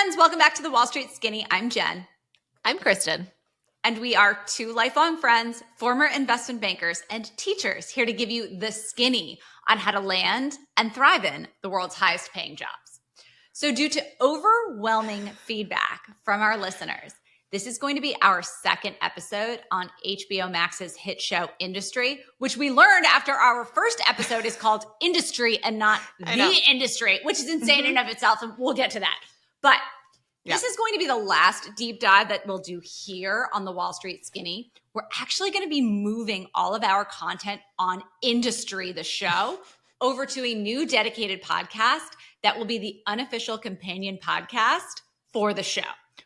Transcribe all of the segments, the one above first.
friends. Welcome back to the Wall Street Skinny. I'm Jen. I'm Kristen. And we are two lifelong friends, former investment bankers, and teachers here to give you the skinny on how to land and thrive in the world's highest paying jobs. So due to overwhelming feedback from our listeners, this is going to be our second episode on HBO Max's hit show Industry, which we learned after our first episode is called Industry and not The Industry, which is insane in and of itself, and we'll get to that. But this is going to be the last deep dive that we'll do here on the Wall Street Skinny. We're actually going to be moving all of our content on Industry, the show, over to a new dedicated podcast that will be the unofficial companion podcast for the show.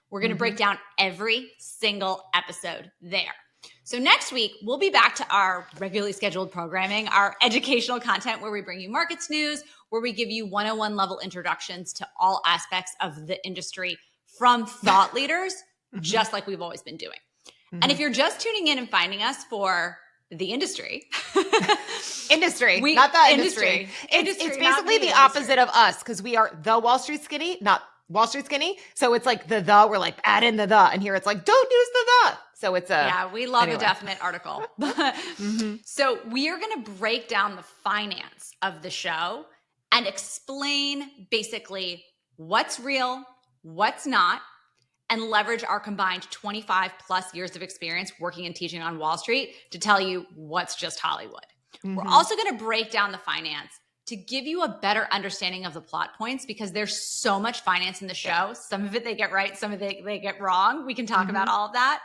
We're going to break down every single episode there. So next week, we'll be back to our regularly scheduled programming, our educational content where we bring you markets news, where we give you 101 level introductions to all aspects of the industry from thought leaders, just like we've always been doing. And if you're just tuning in and finding us for the industry, not the industry. It's basically the opposite of us because we are the Wall Street Skinny, not Wall Street Skinny. So it's like we're like, add in the, and here it's like, don't use the. So it's we love a definite article. So we are going to break down the finance of the show and explain basically what's real, what's not, and leverage our combined 25 plus years of experience working and teaching on Wall Street to tell you what's just Hollywood. We're also going to break down the finance to give you a better understanding of the plot points because there's so much finance in the show. Some of it they get right, some of it they get wrong. We can talk about all of that.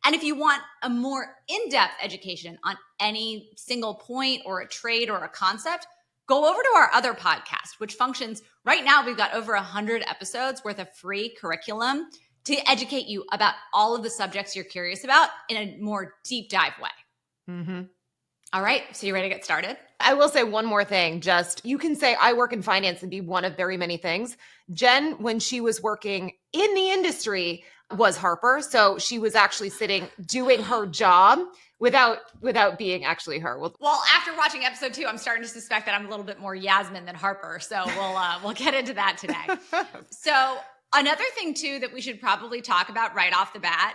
And if you want a more in-depth education on any single point or a trade or a concept, go over to our other podcast, which functions right now. We've got over 100 episodes worth of free curriculum to educate you about all of the subjects you're curious about in a more deep dive way. All right. So you ready to get started? I will say one more thing. You can say I work in finance and be one of very many things. Jen, when she was working in the industry, was Harper. So she was actually sitting doing her job without being actually her. Well, after watching episode 2, I'm starting to suspect that I'm a little bit more Yasmin than Harper. So we'll get into that today. So another thing too that we should probably talk about right off the bat.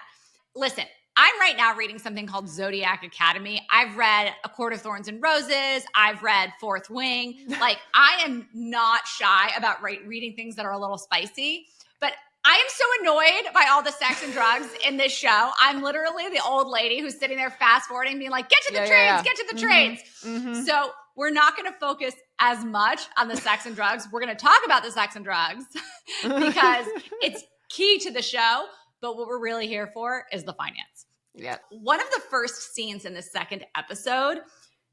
Listen, I'm right now reading something called Zodiac Academy. I've read A Court of Thorns and Roses. I've read Fourth Wing. Like, I am not shy about reading things that are a little spicy, but I am so annoyed by all the sex and drugs in this show. I'm literally the old lady who's sitting there fast forwarding, being like, get to the trades, get to the trades. So we're not going to focus as much on the sex and drugs. We're going to talk about the sex and drugs because it's key to the show. But what we're really here for is the finance. Yeah. One of the first scenes in the second episode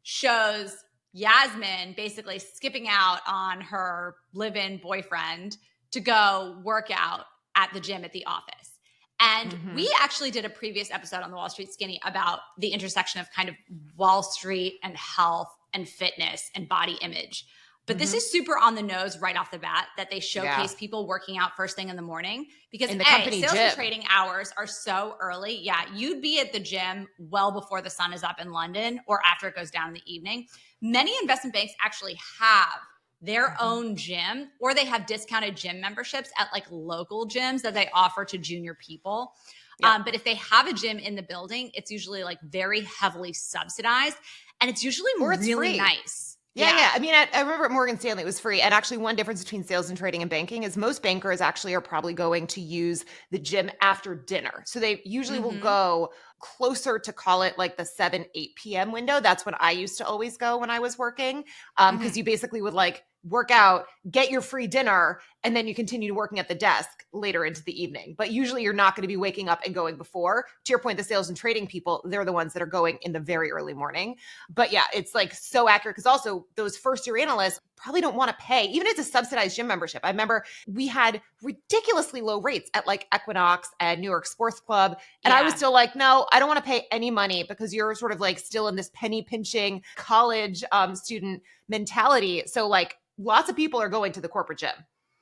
shows Yasmin basically skipping out on her live-in boyfriend to go work out at the gym at the office. And we actually did a previous episode on the Wall Street Skinny about the intersection of kind of Wall Street and health and fitness and body image. But this is super on the nose right off the bat that they showcase people working out first thing in the morning because in the company sales gym. and trading hours are so early. Yeah, you'd be at the gym well before the sun is up in London or after it goes down in the evening. Many investment banks actually have their own gym or they have discounted gym memberships at like local gyms that they offer to junior people. But if they have a gym in the building, it's usually like very heavily subsidized and it's usually really free. Nice. Yeah. I mean, I remember at Morgan Stanley, it was free. And actually one difference between sales and trading and banking is most bankers actually are probably going to use the gym after dinner. So they usually will go closer to call it like the 7, 8 p.m. window. That's when I used to always go when I was working. Because you basically would like work out, get your free dinner, and then you continue working at the desk later into the evening. But usually you're not going to be waking up and going before. To your point, the sales and trading people, they're the ones that are going in the very early morning. But yeah, it's like so accurate because also those first year analysts probably don't want to pay, even if it's a subsidized gym membership. I remember we had ridiculously low rates at like Equinox and New York Sports Club. And I was still like, no, I don't want to pay any money because you're sort of like still in this penny pinching college student mentality. So like lots of people are going to the corporate gym.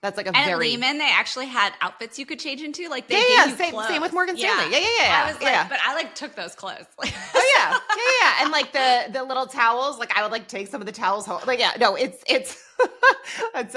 That's like a And at very Lehman, they actually had outfits you could change into. Like they yeah, gave you clothes. same with Morgan Stanley. Yeah. I was like, but I like took those clothes. Oh yeah. And like the little towels, like I would like take some of the towels home. Like no, it's it's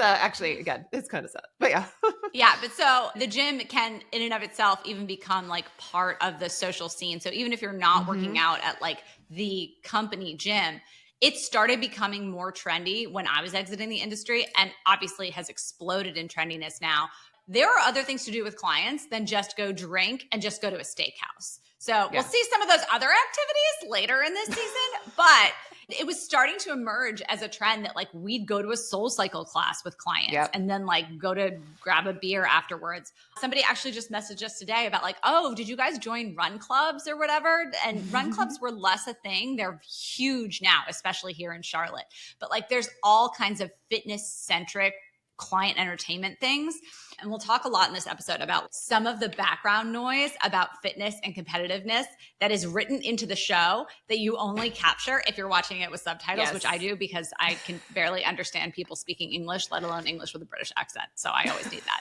actually again, it's kind of sad, but yeah. Yeah, but so the gym can in and of itself even become like part of the social scene. So even if you're not working out at like the company gym, it started becoming more trendy when I was exiting the industry, and obviously has exploded in trendiness now. There are other things to do with clients than just go drink and just go to a steakhouse. So we'll see some of those other activities later in this season, but it was starting to emerge as a trend that like we'd go to a soul cycle class with clients and then like go to grab a beer afterwards. Somebody actually just messaged us today about like, oh, did you guys join run clubs or whatever? And run clubs were less a thing. They're huge now, especially here in Charlotte. But like there's all kinds of fitness centric client entertainment things. And we'll talk a lot in this episode about some of the background noise about fitness and competitiveness that is written into the show that you only capture if you're watching it with subtitles, which I do because I can barely understand people speaking English, let alone English with a British accent. So I always need that.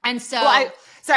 And so,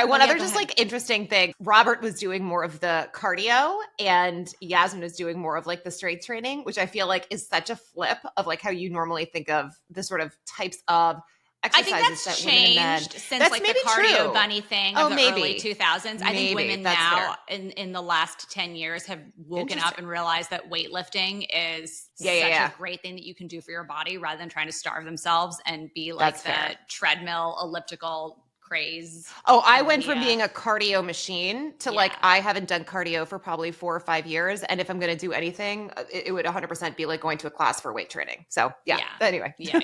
one other just like interesting thing. Robert was doing more of the cardio and Yasmin was doing more of like the strength training, which I feel like is such a flip of like how you normally think of the sort of types of exercises. I think that's changed since like the cardio bunny thing of the early 2000s. I think women now in the last 10 years have woken up and realized that weightlifting is such a great thing that you can do for your body rather than trying to starve themselves and be like the treadmill elliptical craze. Oh, I went from being a cardio machine to like, I haven't done cardio for probably 4 or 5 years. And if I'm going to do anything, it would 100% be like going to a class for weight training. So anyway. Yeah.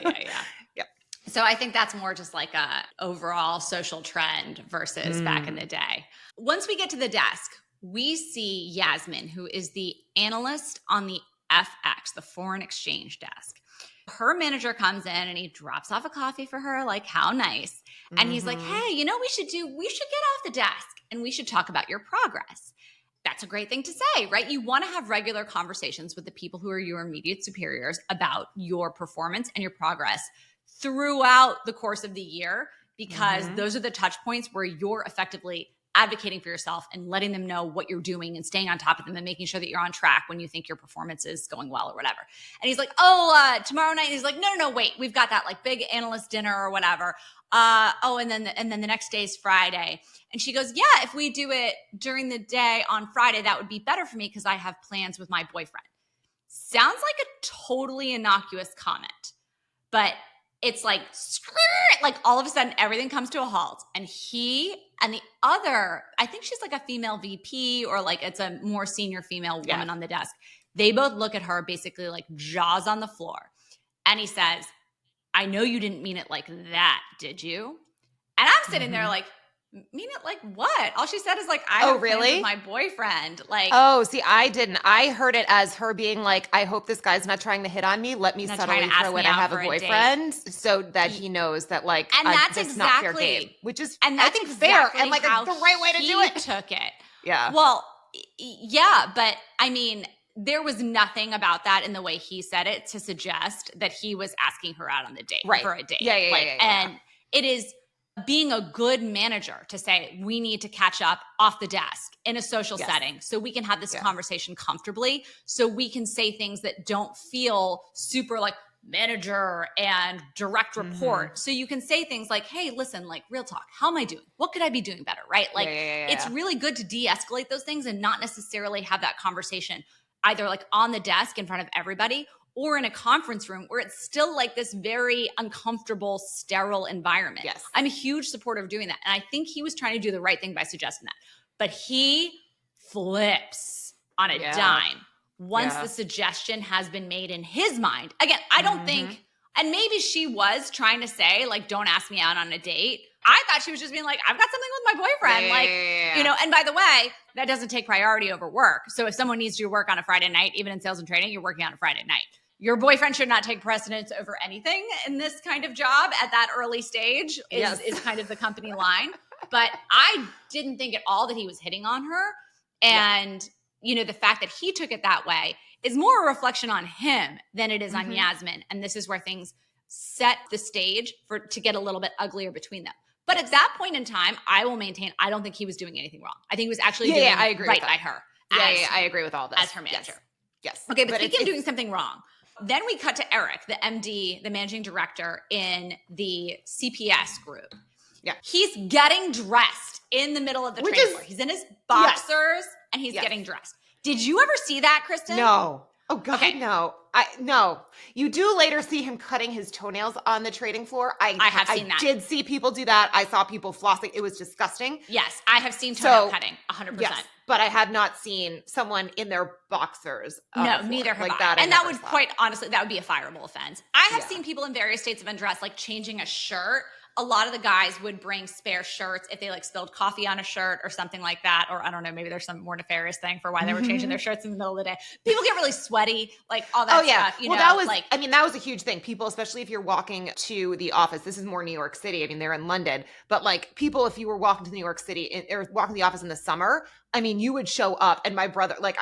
So I think that's more just like a overall social trend versus back in the day. Once we get to the desk, we see Yasmin, who is the analyst on the FX, the foreign exchange desk. Her manager comes in and he drops off a coffee for her, like how nice. And he's like, hey, you know what we should get off the desk and we should talk about your progress. That's a great thing to say, right? You want to have regular conversations with the people who are your immediate superiors about your performance and your progress throughout the course of the year, because those are the touch points where you're effectively advocating for yourself and letting them know what you're doing and staying on top of them and making sure that you're on track when you think your performance is going well or whatever. And he's like, tomorrow night. He's like, no, wait, we've got that like big analyst dinner or whatever. And then the next day is Friday. And she goes, yeah, if we do it during the day on Friday, that would be better for me because I have plans with my boyfriend. Sounds like a totally innocuous comment, but it's like, like all of a sudden everything comes to a halt. And he and the other, I think she's like a female VP or like it's a more senior female woman on the desk. They both look at her basically like jaws on the floor. And he says, I know you didn't mean it like that, did you? And I'm sitting there like, mean it like what? All she said is like, I have plans with my boyfriend. Like, see, I didn't. I heard it as her being like, I hope this guy's not trying to hit on me. Let me subtly throw when I have a boyfriend so that he knows that like, and that's exactly not fair game, which is, and that's I think fair and like the right way to do it. Took it. Yeah. Well, yeah, but I mean, there was nothing about that in the way he said it to suggest that he was asking her out on the date for a date. And it is being a good manager to say, we need to catch up off the desk in a social setting so we can have this conversation comfortably, so we can say things that don't feel super like manager and direct report. So you can say things like, hey, listen, like real talk, how am I doing? What could I be doing better? Right? Like it's really good to de-escalate those things and not necessarily have that conversation either like on the desk in front of everybody or in a conference room where it's still like this very uncomfortable, sterile environment. Yes. I'm a huge supporter of doing that. And I think he was trying to do the right thing by suggesting that. But he flips on a dime once the suggestion has been made in his mind. Again, I don't think, and maybe she was trying to say, like, don't ask me out on a date. I thought she was just being like, I've got something with my boyfriend. You know, and by the way, that doesn't take priority over work. So if someone needs to do work on a Friday night, even in sales and training, you're working on a Friday night. Your boyfriend should not take precedence over anything in this kind of job at that early stage is kind of the company line. But I didn't think at all that he was hitting on her. And, you know, the fact that he took it that way is more a reflection on him than it is on Yasmin. And this is where things set the stage to get a little bit uglier between them. But at that point in time, I will maintain, I don't think he was doing anything wrong. I think he was actually doing I agree right by her. I agree with all this. As her manager. Yes. Okay, but speaking of doing something wrong, then we cut to Eric, the MD, the managing director in the CPS group. Yeah. He's getting dressed in the middle of the training floor. He's in his boxers and he's getting dressed. Did you ever see that, Kristen? No. Oh God, no. No. You do later see him cutting his toenails on the trading floor. I have seen that. I did see people do that. I saw people flossing. It was disgusting. Yes, I have seen toenail cutting 100%. Yes, but I have not seen someone in their boxers. No, neither have I. And that would quite honestly, that would be a fireable offense. I have seen people in various states of undress, like changing a shirt. A lot of the guys would bring spare shirts if they like spilled coffee on a shirt or something like that. Or I don't know, maybe there's some more nefarious thing for why they were changing their shirts in the middle of the day. People get really sweaty, like all that stuff. You know, that was, like, I mean, that was a huge thing. People, especially if you're walking to the office, this is more New York City. I mean, they're in London, but like people, if you were walking to New York City or walking to the office in the summer, I mean, you would show up and my brother, like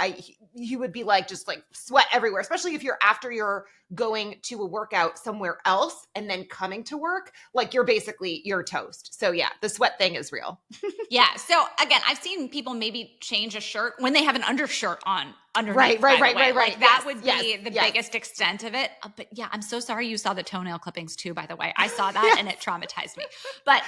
you would be like, just like sweat everywhere, especially if you're after you're going to a workout somewhere else and then coming to work, like you're toast. So yeah, the sweat thing is real. Yeah. So again, I've seen people maybe change a shirt when they have an undershirt on underneath. Right. Like that would be the biggest extent of it. But yeah, I'm so sorry you saw the toenail clippings too, by the way. I saw that and it traumatized me. But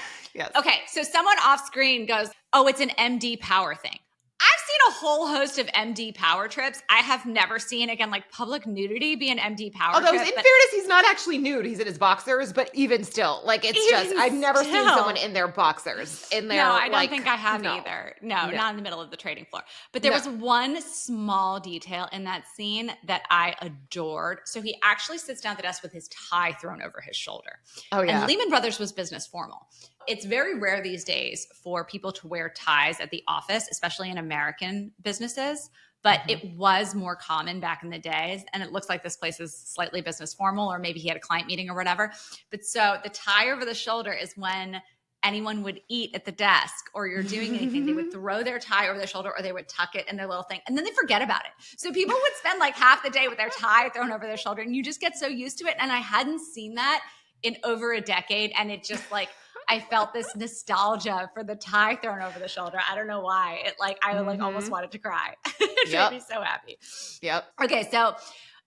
okay, so someone off screen goes, oh, it's an MD power thing. I've seen a whole host of MD power trips. I have never seen, again, like public nudity be an MD power trip. Although in fairness, he's not actually nude. He's in his boxers, but even still, like I've never seen someone in their boxers. No, I don't think I have either. No, not in the middle of the trading floor. But there was one small detail in that scene that I adored. So he actually sits down at the desk with his tie thrown over his shoulder. Oh yeah. And Lehman Brothers was business formal. It's very rare these days for people to wear ties at the office, especially in American businesses, but it was more common back in the days. And it looks like this place is slightly business formal, or maybe he had a client meeting or whatever. But so the tie over the shoulder is when anyone would eat at the desk or you're doing anything, they would throw their tie over their shoulder or they would tuck it in their little thing and then they forget about it. So people would spend like half the day with their tie thrown over their shoulder and you just get so used to it. And I hadn't seen that in over a decade. And it just like, I felt this nostalgia for the tie thrown over the shoulder. I don't know why. I almost wanted to cry. It made me so happy. Yep. Okay, so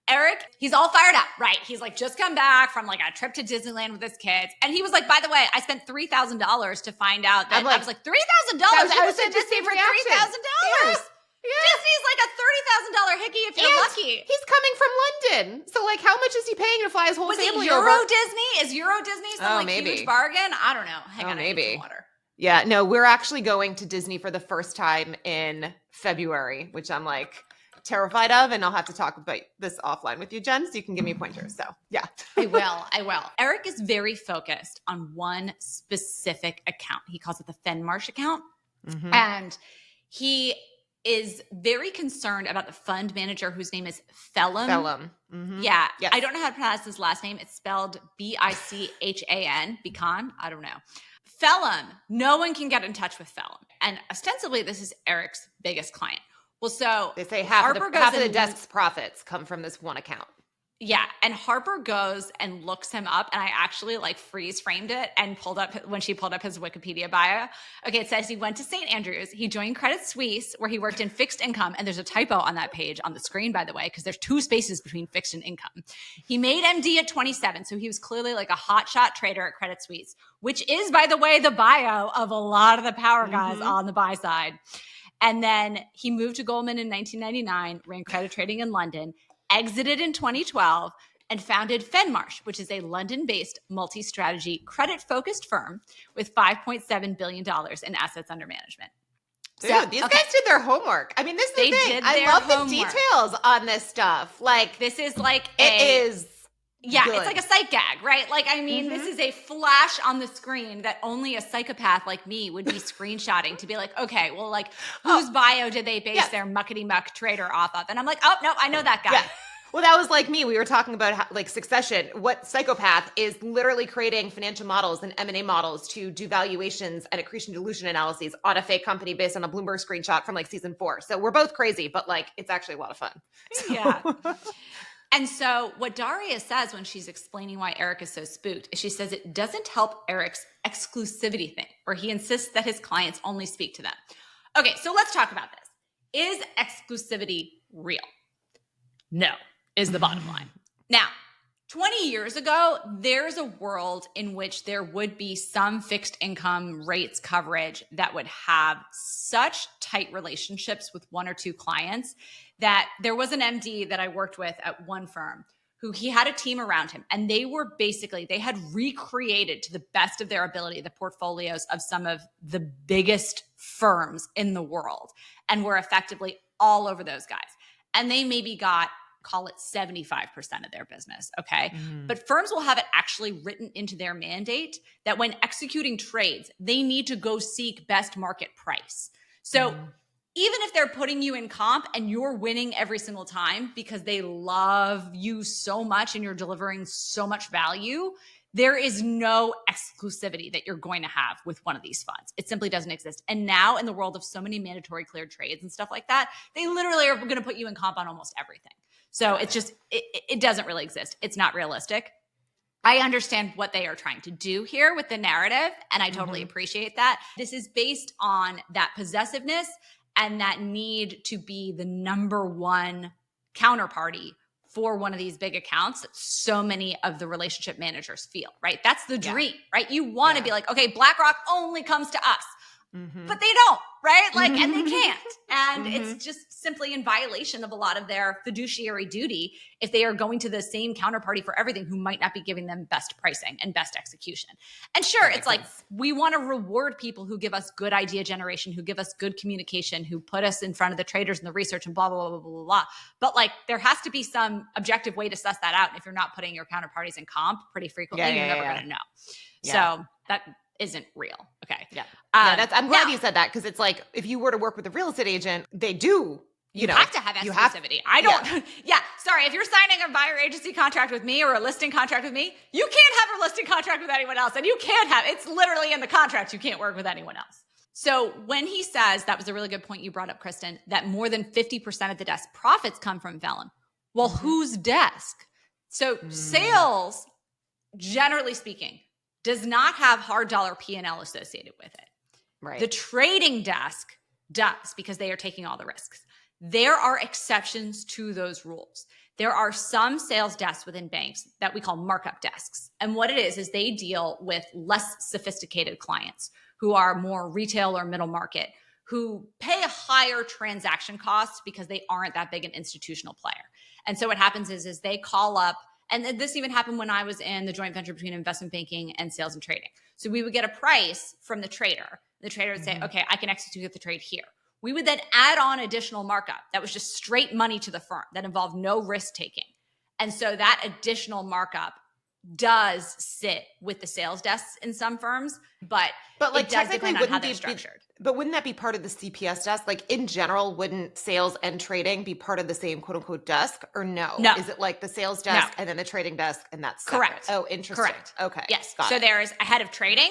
Eric, he's all fired up, right? He's like just come back from like a trip to Disneyland with his kids. And he was like, by the way, I spent $3,000 to find out that I was like, $3,000? I was at Disney for $3,000. Yeah. Disney's like a $30,000 hickey if you're lucky. He's coming from London. So like how much is he paying to fly his whole family over? Euro Disney? Is Euro Disney some huge bargain? I don't know. Hang on, maybe. I need some water. Yeah, no, we're actually going to Disney for the first time in February, which I'm like terrified of. And I'll have to talk about this offline with you, Jen, so you can give me pointers. So yeah. I will. Eric is very focused on one specific account. He calls it the Fenmarsh account. Mm-hmm. And he is very concerned about the fund manager whose name is Phelan. Mm-hmm. Yeah. Yes. I don't know how to pronounce his last name. It's spelled Bichan. Beacon. I don't know. Phelan. No one can get in touch with Phelan. And ostensibly, this is Eric's biggest client. Well, so they say half of the desk's profits come from this one account. Yeah. And Harper goes and looks him up. And I actually like freeze framed it and when she pulled up his Wikipedia bio. Okay. It says he went to St. Andrews. He joined Credit Suisse where he worked in fixed income. And there's a typo on that page on the screen, by the way, because there's 2 spaces between fixed and income. He made MD at 27. So he was clearly like a hotshot trader at Credit Suisse, which is, by the way, the bio of a lot of the power guys on the buy side. And then he moved to Goldman in 1999, ran credit trading in London, exited in 2012, and founded Fenmarsh, which is a London-based multi-strategy credit-focused firm with $5.7 billion in assets under management. Dude, these guys did their homework. I mean, this is the thing. I love the details on this stuff. Like, this is like Yeah, good. It's like a sight gag, right? Like, I mean, this is a flash on the screen that only a psychopath like me would be screenshotting to be like, okay, well, like, whose bio did they base their muckety-muck trader off of? And I'm like, oh, no, I know that guy. Yeah. Well, that was like me. We were talking about how, like Succession. What psychopath is literally creating financial models and M&A models to do valuations and accretion dilution analyses on a fake company based on a Bloomberg screenshot from like season 4. So we're both crazy, but like, it's actually a lot of fun. Yeah. And so what Daria says when she's explaining why Eric is so spooked is she says it doesn't help Eric's exclusivity thing, where he insists that his clients only speak to them. Okay, so let's talk about this. Is exclusivity real? No, is the bottom line. Now, 20 years ago, there's a world in which there would be some fixed income rates coverage that would have such tight relationships with one or two clients that there was an MD that I worked with at one firm who he had a team around him, and they had recreated to the best of their ability the portfolios of some of the biggest firms in the world and were effectively all over those guys. And they maybe got, call it 75% of their business, okay? But firms will have it actually written into their mandate that when executing trades, they need to go seek best market price. So even if they're putting you in comp and you're winning every single time because they love you so much and you're delivering so much value, there is no exclusivity that you're going to have with one of these funds. It simply doesn't exist. And now in the world of so many mandatory cleared trades and stuff like that, they literally are going to put you in comp on almost everything. So it's just, it doesn't really exist. It's not realistic. I understand what they are trying to do here with the narrative, and I totally appreciate that. This is based on that possessiveness and that need to be the number one counterparty for one of these big accounts that so many of the relationship managers feel, right? That's the dream, right? You want to be like, okay, BlackRock only comes to us. But they don't, right? Like, and they can't. And it's just simply in violation of a lot of their fiduciary duty if they are going to the same counterparty for everything who might not be giving them best pricing and best execution. And sure, it's like, we want to reward people who give us good idea generation, who give us good communication, who put us in front of the traders and the research and blah, blah, blah, blah, blah, blah. But like, there has to be some objective way to suss that out. And if you're not putting your counterparties in comp pretty frequently, you're never going to know. So that isn't real. Okay. I'm glad you said that, because it's like, if you were to work with a real estate agent, they do, you know, have to have exclusivity. I don't, sorry. If you're signing a buyer agency contract with me or a listing contract with me, you can't have a listing contract with anyone else. And you can't have, it's literally in the contract. You can't work with anyone else. So when he says, that was a really good point you brought up, Kristen, that more than 50% of the desk profits come from Vellum. Well, whose desk? So sales, generally speaking, does not have hard dollar P&L associated with it. Right. The trading desk does, because they are taking all the risks. There are exceptions to those rules. There are some sales desks within banks that we call markup desks. And what it is they deal with less sophisticated clients who are more retail or middle market, who pay a higher transaction cost because they aren't that big an institutional player. And so what happens is they call up, and this even happened when I was in the joint venture between investment banking and sales and trading. So we would get a price from the trader. The trader would say, okay, I can execute the trade here. We would then add on additional markup that was just straight money to the firm that involved no risk taking. And so that additional markup does sit with the sales desks in some firms, but like, it does depend on how they're structured. But wouldn't that be part of the CPS desk? Like, in general, wouldn't sales and trading be part of the same quote unquote desk, or no? No. Is it like the sales desk and then the trading desk, and that's separate? Correct. Oh, interesting. Correct. Okay. Yes. Got so it. there's a head of trading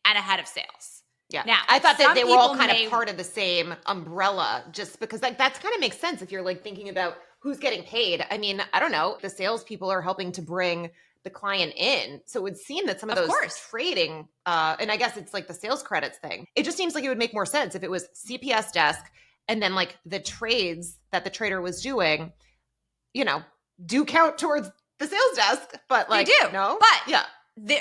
and a head of sales. Yeah. Now, I thought that they were all kind of part of the same umbrella, just because like that's kind of makes sense if you're like thinking about who's getting paid. I mean, I don't know. The salespeople are helping to bring the client in. So it would seem that some of those trading, and I guess it's like the sales credits thing. It just seems like it would make more sense if it was CPS desk and then like the trades that the trader was doing, you know, do count towards the sales desk, but like, they do. No, but the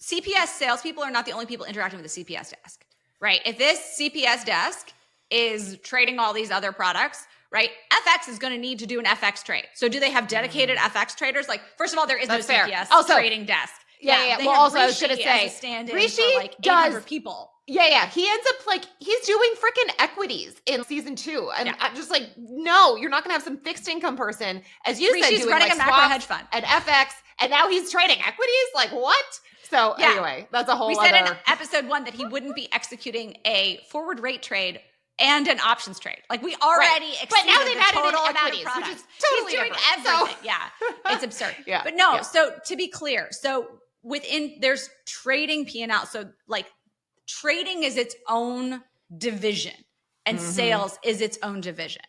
CPS salespeople are not the only people interacting with the CPS desk, right? If this CPS desk is trading all these other products, right? FX is going to need to do an FX trade. So do they have dedicated FX traders? Like, first of all, there is no CPS trading desk. Yeah. Well, also I was going to say, Rishi for like 800 people. Yeah. He ends up like, he's doing freaking equities in season 2. And I'm just like, no, you're not going to have some fixed income person, as you said, doing running like a macro hedge fund and FX. And now he's trading equities. Like, what? So anyway, that's a whole other. We said in episode 1 that he wouldn't be executing a forward rate trade and an options trade. Like, we already exceeded but now they've the added total in amount equities, of products. which is totally He's doing different. everything. Yeah, it's absurd. But no. So to be clear, so within there's trading P&L. So like trading is its own division and sales is its own division.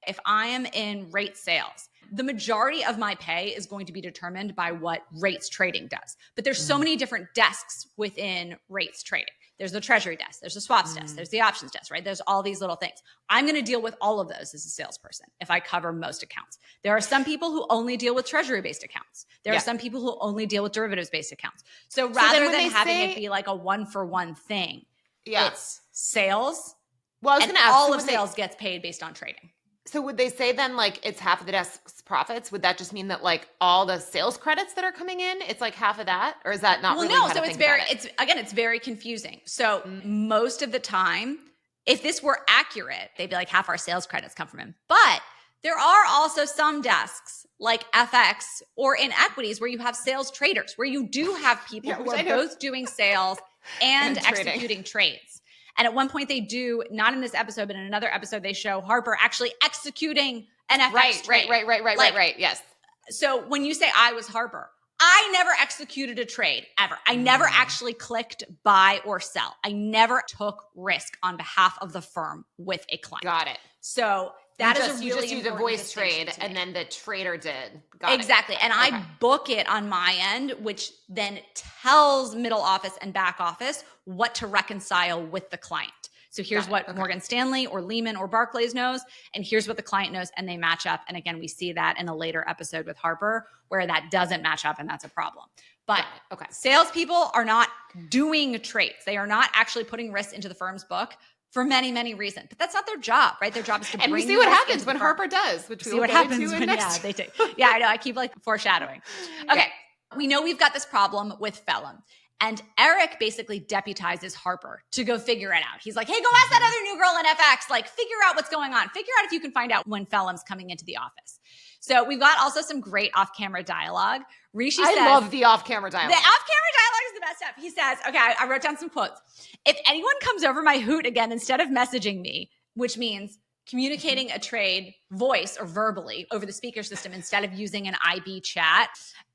If I am in rate sales, the majority of my pay is going to be determined by what rates trading does. But there's so many different desks within rates trading. There's the treasury desk, there's the swaps desk, there's the options desk, right? There's all these little things. I'm going to deal with all of those as a salesperson if I cover most accounts. There are some people who only deal with treasury-based accounts. There are some people who only deal with derivatives-based accounts. So rather than having it be like a one-for-one thing, it's sales. Well, I was and going to ask, all of sales gets paid based on trading. So would they say then like it's half of the desk's profits? Would that just mean that like all the sales credits that are coming in, it's like half of that? Or is that not really how to think about it? It's very confusing. So most of the time, if this were accurate, they'd be like half our sales credits come from him. But there are also some desks like FX or in equities where you have sales traders, where you do have people who are both doing sales and executing trades. And at one point they do, not in this episode, but in another episode, they show Harper actually executing an FX trade. Right. Yes. So when you say I was Harper, I never executed a trade ever. I never actually clicked buy or sell. I never took risk on behalf of the firm with a client. Got it. So that is a really you just use a voice trade and then the trader did. Got exactly. It. And I book it on my end, which then tells middle office and back office what to reconcile with the client. So here's what Morgan Stanley or Lehman or Barclays knows, and here's what the client knows, and they match up. And again, we see that in a later episode with Harper where that doesn't match up, and that's a problem. But salespeople are not doing trades. They are not actually putting risks into the firm's book for many, many reasons. But that's not their job, right? Their job is to bring and we see what happens when Harper does, which we will get into in next. They take. Yeah, I know. I keep like foreshadowing. Okay. We know we've got this problem with Phelan. And Eric basically deputizes Harper to go figure it out. He's like, hey, go ask that other new girl in FX. Like, figure out what's going on. Figure out if you can find out when Phelan's coming into the office. So we've got also some great off-camera dialogue. Rishi says— I love the off-camera dialogue. The off-camera dialogue is the best stuff. He says, okay, I wrote down some quotes. If anyone comes over my hoot again instead of messaging me, which means communicating a trade voice or verbally over the speaker system instead of using an IB chat.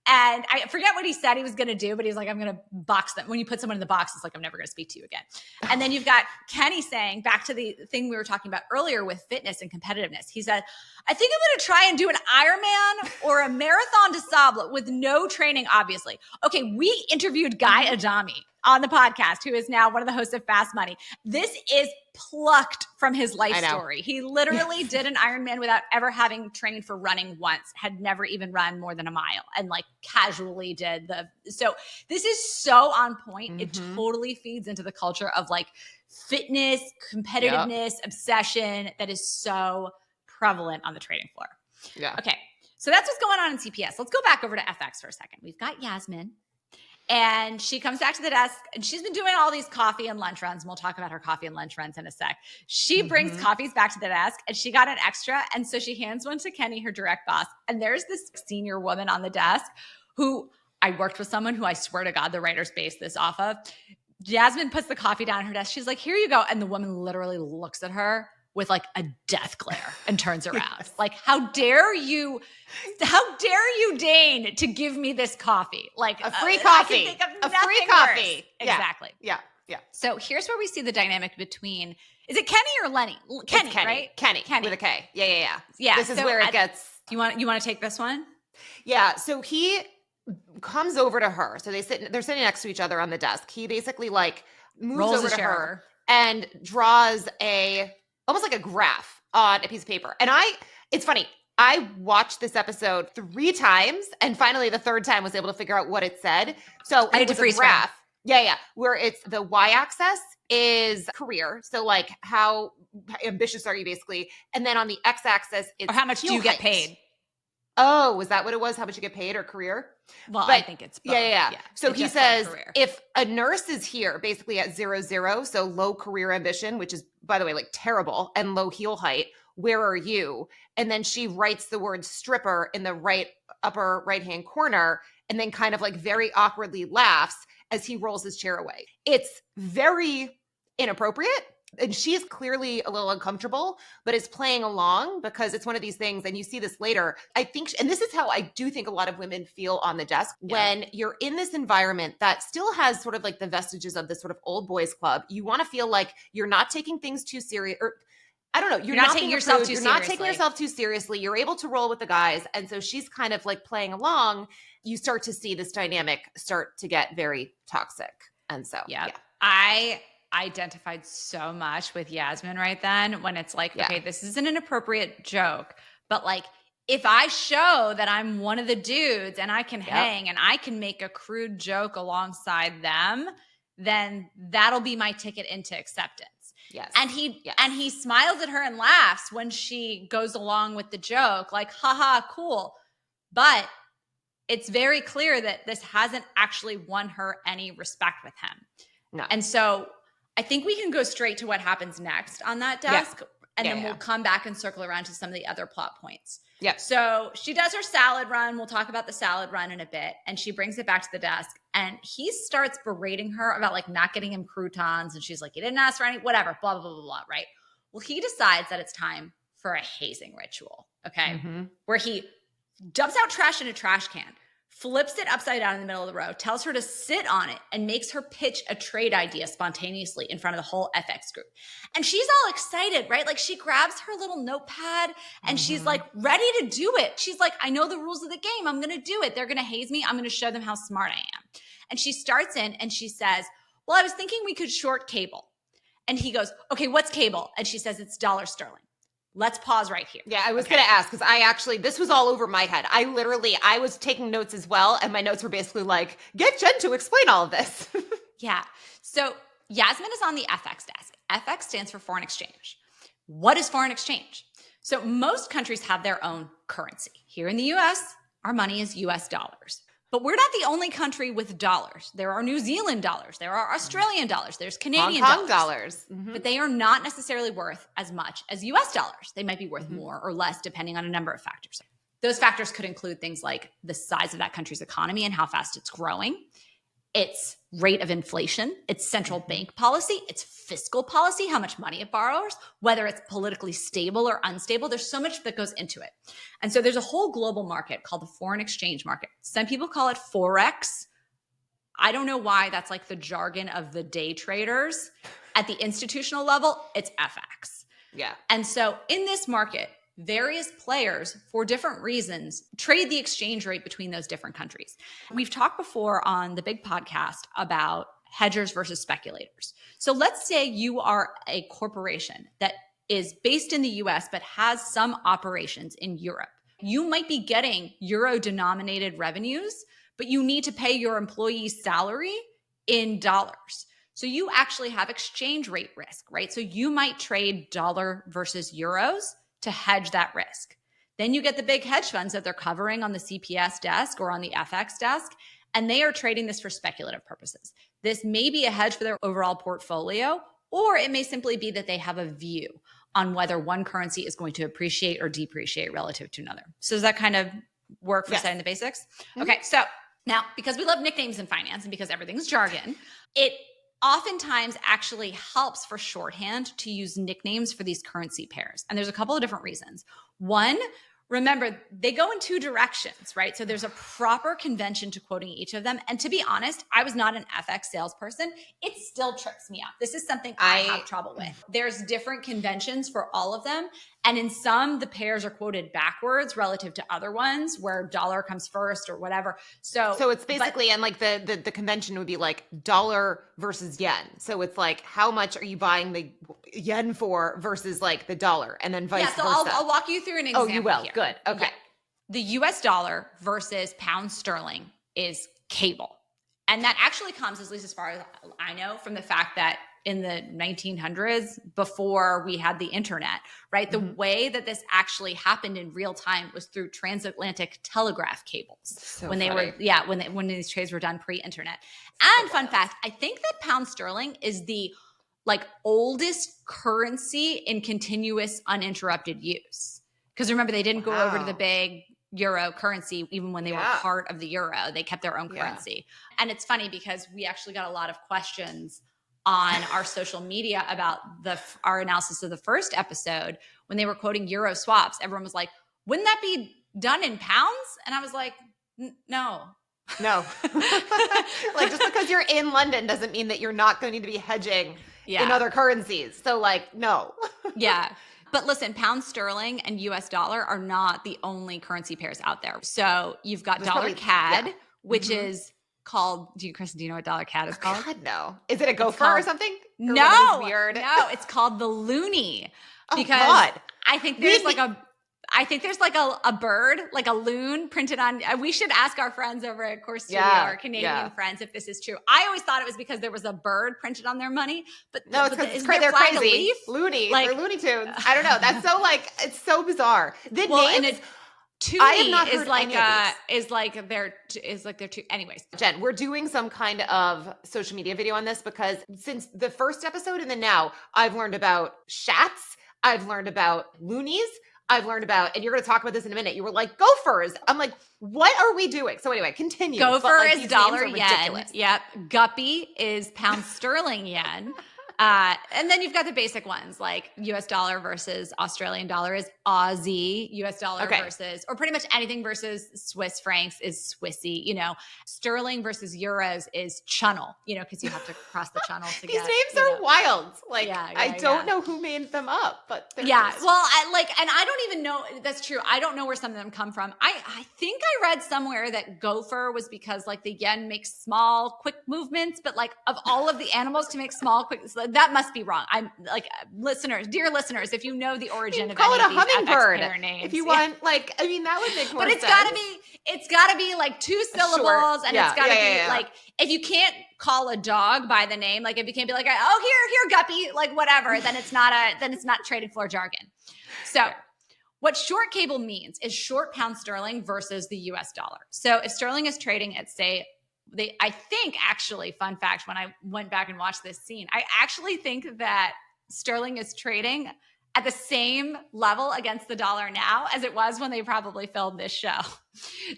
And I forget what he said he was going to do, but he's like, I'm going to box them. When you put someone in the box, it's like, I'm never going to speak to you again. And then you've got Kenny saying, back to the thing we were talking about earlier with fitness and competitiveness. He said, I think I'm going to try and do an Ironman or a Marathon des Sables with no training, obviously. Okay, we interviewed Guy Adami on the podcast, who is now one of the hosts of Fast Money. This is plucked from his life story. He literally did an Ironman without ever having trained for running once, had never even run more than a mile, and like casually did so this is so on point. It totally feeds into the culture of like fitness, competitiveness, obsession that is so prevalent on the trading floor. Yeah. Okay. So that's what's going on in CPS. Let's go back over to FX for a second. We've got Yasmin. And she comes back to the desk and she's been doing all these coffee and lunch runs. And we'll talk about her coffee and lunch runs in a sec. She brings coffees back to the desk and she got an extra. And so she hands one to Kenny, her direct boss. And there's this senior woman on the desk who I worked with someone who I swear to God, the writers based this off of. Yasmin puts the coffee down on her desk. She's like, here you go. And the woman literally looks at her with like a death glare and turns around. Like, how dare you deign to give me this coffee? Like a free coffee, a free coffee. Worse. Exactly. Yeah. So here's where we see the dynamic between, is it Kenny or Lenny? Kenny, right? Kenny with a K. Yeah. This is where it gets. You want to take this one? Yeah. So he comes over to her. So they're sitting next to each other on the desk. He basically like moves over to her and draws almost like a graph on a piece of paper. And it's funny. I watched this episode 3 times and finally the third time was able to figure out what it said. So I had to freeze a graph. Yeah. Where it's the y-axis is career. So like how ambitious are you basically? And then on the x-axis, it's or how much do you get paid? Oh, was that what it was? How much you get paid or career? Well, I think it's both. Yeah. So he says if a nurse is here basically at 0, so low career ambition, which is, by the way, like terrible, and low heel height, where are you? And then she writes the word stripper in the upper right-hand corner and then kind of like very awkwardly laughs as he rolls his chair away. It's very inappropriate. And she's clearly a little uncomfortable, but is playing along because it's one of these things. And you see this later. I think, and this is how I do think a lot of women feel on the desk when you're in this environment that still has sort of like the vestiges of this sort of old boys club. You want to feel like you're not taking things too serious, or I don't know. You're not not taking being yourself approved. too You're seriously. not taking yourself too seriously. You're able to roll with the guys. And so she's kind of like playing along. You start to see this dynamic start to get very toxic. And so, yeah. I identified so much with Yasmin right then when it's like, okay, this isn't an appropriate joke, but like, if I show that I'm one of the dudes and I can hang and I can make a crude joke alongside them, then that'll be my ticket into acceptance. Yes. And he smiles at her and laughs when she goes along with the joke, like, haha, cool. But it's very clear that this hasn't actually won her any respect with him. No. And so I think we can go straight to what happens next on that desk. And then we'll come back and circle around to some of the other plot points. Yeah. So she does her salad run. We'll talk about the salad run in a bit. And she brings it back to the desk. And he starts berating her about like not getting him croutons. And she's like, you didn't ask for any, whatever, blah, blah, blah, blah, blah, right? Well, he decides that it's time for a hazing ritual, okay? Where he dumps out trash in a trash can, flips it upside down in the middle of the row, tells her to sit on it, and makes her pitch a trade idea spontaneously in front of the whole FX group. And she's all excited, right? Like she grabs her little notepad and she's like ready to do it. She's like, I know the rules of the game. I'm going to do it. They're going to haze me. I'm going to show them how smart I am. And she starts in and she says, well, I was thinking we could short cable. And he goes, okay, what's cable? And she says, it's dollar sterling. Let's pause right here. Yeah, I was going to ask because this was all over my head. I was taking notes as well. And my notes were basically like, get Jen to explain all of this. Yeah. So Yasmin is on the FX desk. FX stands for foreign exchange. What is foreign exchange? So most countries have their own currency. Here in the US, our money is US dollars. But we're not the only country with dollars. There are New Zealand dollars. There are Australian dollars. There's Canadian Hong Kong dollars. Mm-hmm. But they are not necessarily worth as much as US dollars. They might be worth more or less depending on a number of factors. Those factors could include things like the size of that country's economy and how fast it's growing, its rate of inflation, its central bank policy, its fiscal policy, how much money it borrows, whether it's politically stable or unstable. There's so much that goes into it. And so there's a whole global market called the foreign exchange market. Some people call it Forex. I don't know why that's like the jargon of the day traders. At the institutional level, it's FX. Yeah. And so in this market, various players, for different reasons, trade the exchange rate between those different countries. We've talked before on the big podcast about hedgers versus speculators. So let's say you are a corporation that is based in the US but has some operations in Europe. You might be getting euro-denominated revenues, but you need to pay your employee's salary in dollars. So you actually have exchange rate risk, right? So you might trade dollar versus euros to hedge that risk. Then you get the big hedge funds that they're covering on the CPS desk or on the FX desk, and they are trading this for speculative purposes. This may be a hedge for their overall portfolio, or it may simply be that they have a view on whether one currency is going to appreciate or depreciate relative to another. So does that kind of work for setting the basics? Okay, so now, because we love nicknames in finance and because everything's jargon, it oftentimes actually helps for shorthand to use nicknames for these currency pairs. And there's a couple of different reasons. One, remember, they go in two directions, right? So there's a proper convention to quoting each of them. And to be honest, I was not an FX salesperson. It still trips me up. This is something I have trouble with. There's different conventions for all of them. And in some, the pairs are quoted backwards relative to other ones where dollar comes first or whatever. So it's basically, and like the convention would be like dollar versus yen. So it's like, how much are you buying the yen for versus like the dollar, and then vice versa. I'll walk you through an example. Oh, you will. Here. Good. Okay. Yeah. The US dollar versus pound sterling is cable. And that actually comes, at least as far as I know, from the fact that in the 1900s, before we had the internet, right? The way that this actually happened in real time was through transatlantic telegraph cables. So when funny. when these trades were done pre-internet. And fun fact, I think that pound sterling is the like oldest currency in continuous uninterrupted use. Because remember, they didn't go over to the big euro currency even when they were part of the euro. They kept their own currency. And it's funny because we actually got a lot of questions on our social media about our analysis of the first episode when they were quoting euro swaps. Everyone was like, wouldn't that be done in pounds? And I was like, no. Like, just because you're in London doesn't mean that you're not going to be hedging in other currencies. So like, no. Yeah. But listen, pound sterling and US dollar are not the only currency pairs out there. So you've got There's dollar probably- CAD, yeah. which is called, Kristen, do you know what dollar CAD is called? God, no. Is it a gopher called- or something? Or No, one of those weird. no, it's called the loonie. Oh, Because God. I think there's like a bird, like a loon printed on. We should ask our friends over at Core Studio, our Canadian friends, if this is true. I always thought it was because there was a bird printed on their money, but No, it's because isn't their they're flag a crazy. leaf? Loony. Like- They're Looney Tunes. I don't know. That's so it's so bizarre. The Well, names, Toonie I have not is heard like any of is like their two. Anyways, Jen, we're doing some kind of social media video on this because since the first episode and then now, I've learned about shats. I've learned about loonies. I've learned about, and you're going to talk about this in a minute. You were like, gophers. I'm like, what are we doing? So anyway, continue. Gopher But, is these dollar names are yen. ridiculous. Yep. Guppy is pound sterling yen. And then you've got the basic ones like US dollar versus Australian dollar is Aussie, US dollar versus, or pretty much anything versus Swiss francs is Swissy, sterling versus euros is channel, because you have to cross the channel to These get. names are wild. I don't yeah. know who made them up, but they're Yeah. just- Well, and I don't even know, that's true. I don't know where some of them come from. I think I read somewhere that gopher was because the yen makes small, quick movements, but of all of the animals to make small, quick, so that must be wrong. I'm dear listeners, if you know the origin of call any it a of these hummingbird FX pair names, if you want. That would make more but sense. it's gotta be two syllables, and it's gotta be if you can't call a dog by the name, if you can't be like, oh, here, guppy, whatever, then it's not trading floor jargon. So what short cable means is short pound sterling versus the US dollar. So if sterling is trading at, say, I think actually, fun fact, when I went back and watched this scene, I actually think that sterling is trading at the same level against the dollar now as it was when they probably filmed this show.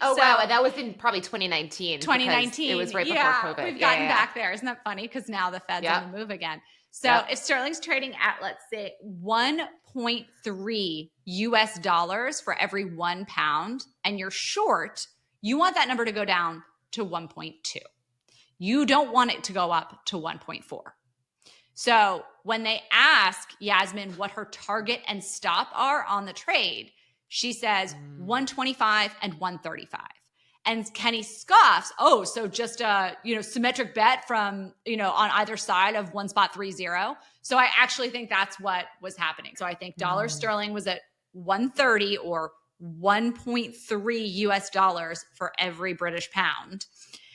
Oh, wow. And that was in probably 2019. 2019. It was right before COVID. We've gotten back there. Isn't that funny? Because now the Fed's on the move again. So if sterling's trading at, let's say, 1.3 US dollars for every 1 pound, and you're short, you want that number to go down to 1.2. You don't want it to go up to 1.4. So when they ask Yasmin what her target and stop are on the trade, she says 125 and 135. And Kenny scoffs, oh, so just a symmetric bet from, on either side of 1.30. So I actually think that's what was happening. So I think dollar sterling was at 130 or 1.3 US dollars for every British pound.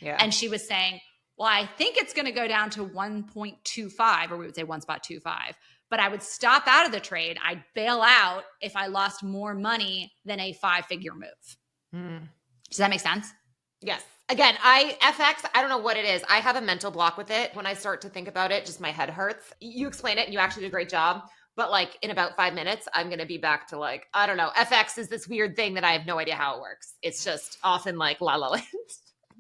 Yeah. And she was saying, well, I think it's going to go down to 1.25, or we would say 1.25, but I would stop out of the trade. I'd bail out if I lost more money than a 5-figure move. Does that make sense? Yes. Again, FX, I don't know what it is. I have a mental block with it. When I start to think about it, just my head hurts. You explain it and you actually did a great job. But in about 5 minutes, I'm going to be back to I don't know. FX is this weird thing that I have no idea how it works. It's just often La La Land.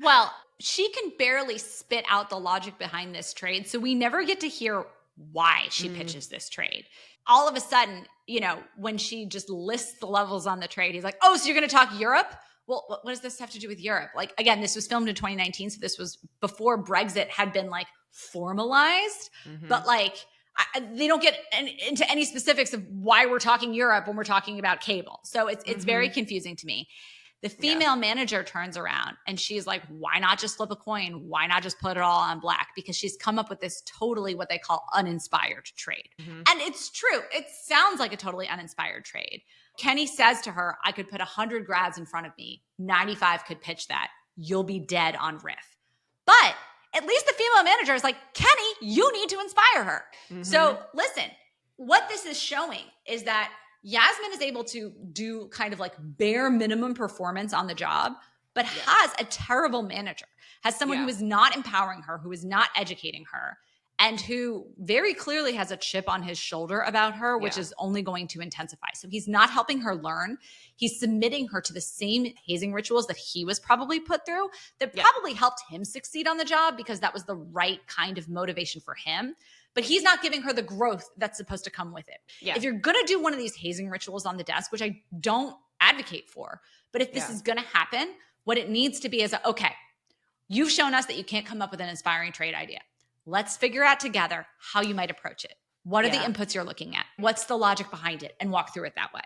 Well, she can barely spit out the logic behind this trade. So we never get to hear why she pitches this trade. All of a sudden, when she just lists the levels on the trade, he's like, oh, so you're going to talk Europe? Well, what does this have to do with Europe? Again, this was filmed in 2019. So this was before Brexit had been formalized. But they don't get into any specifics of why we're talking Europe when we're talking about cable. So it's very confusing to me. The female manager turns around and she's like, why not just flip a coin? Why not just put it all on black? Because she's come up with this totally what they call uninspired trade. And it's true. It sounds like a totally uninspired trade. Kenny says to her, I could put 100 grads in front of me. 95 could pitch that. You'll be dead on riff. But at least the female manager is like, Kenny, you need to inspire her. So listen, what this is showing is that Yasmin is able to do kind of bare minimum performance on the job, but has a terrible manager, has someone who is not empowering her, who is not educating her, and who very clearly has a chip on his shoulder about her, which is only going to intensify. So he's not helping her learn. He's submitting her to the same hazing rituals that he was probably put through that probably helped him succeed on the job because that was the right kind of motivation for him. But he's not giving her the growth that's supposed to come with it. Yeah. If you're going to do one of these hazing rituals on the desk, which I don't advocate for, but if this is going to happen, what it needs to be is, okay, you've shown us that you can't come up with an inspiring trade idea. Let's figure out together how you might approach it. What are the inputs you're looking at? What's the logic behind it? And walk through it that way.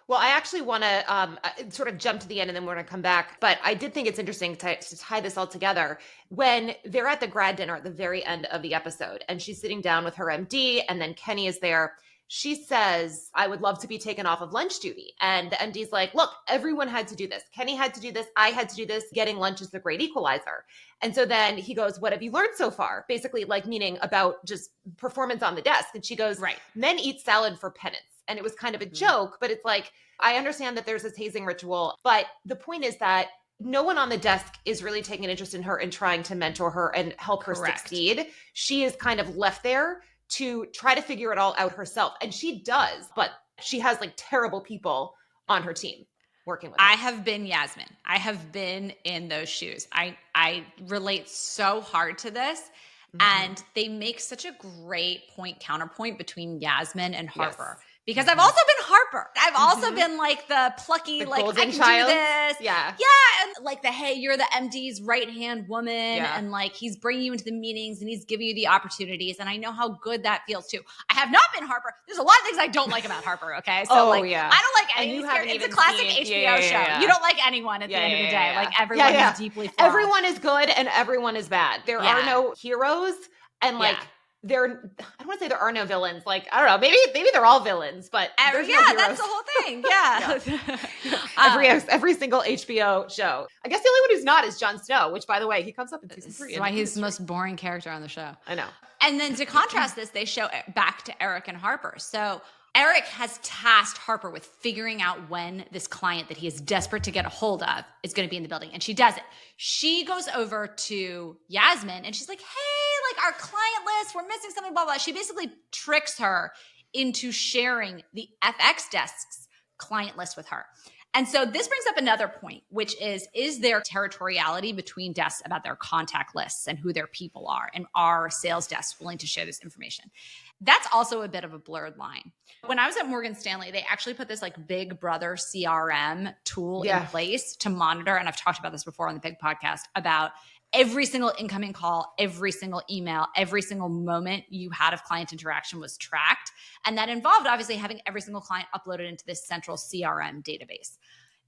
Well, I actually want to sort of jump to the end and then we're going to come back. But I did think it's interesting to tie this all together. When they're at the grad dinner at the very end of the episode and she's sitting down with her MD and then Kenny is there, she says, I would love to be taken off of lunch duty. And the MD's like, look, everyone had to do this. Kenny had to do this. I had to do this. Getting lunch is the great equalizer. And so then he goes, what have you learned so far? Basically like meaning about just performance on the desk. And she goes, right. Men eat salad for penance. And it was kind of a joke, but it's like, I understand that there's this hazing ritual, but the point is that no one on the desk is really taking an interest in her and trying to mentor her and help her succeed. She is kind of left there to try to figure it all out herself. And she does, but she has like terrible people on her team working with her. I have been Yasmin. I have been in those shoes. I relate so hard to this. And they make such a great counterpoint between Yasmin and Harper. Yes. Because I've also been Harper. I've also been like the plucky, like, I can child. do this. Yeah. Yeah. And like the, hey, you're the MD's right-hand woman. Yeah. And like, he's bringing you into the meetings and he's giving you the opportunities. And I know how good that feels too. I have not been Harper. There's a lot of things I don't like about Harper. Okay. So I don't like any of these characters. It's a classic HBO show. Yeah. You don't like anyone at the end of the day. Like everyone is deeply flawed. Everyone is good and everyone is bad. There are no heroes. And like, I don't want to say there are no villains. Like, I don't know, maybe they're all villains, but there's no heroes. That's the whole thing. Yeah. Every single HBO show. I guess the only one who's not is Jon Snow, which by the way, he comes up in season 3. That's why he's the most boring character on the show. I know. And then to contrast this, they show back to Eric and Harper. So Eric has tasked Harper with figuring out when this client that he is desperate to get a hold of is going to be in the building. And she does it. She goes over to Yasmin and she's like, hey, like our client list, we're missing something, blah, blah. She basically tricks her into sharing the FX desk's client list with her. And so this brings up another point, which is there territoriality between desks about their contact lists and who their people are? And are sales desks willing to share this information? That's also a bit of a blurred line. When I was at Morgan Stanley, they actually put this like Big Brother CRM tool in place to monitor. And I've talked about this before on the Big Podcast about every single incoming call, every single email, every single moment you had of client interaction was tracked. And that involved obviously having every single client uploaded into this central CRM database.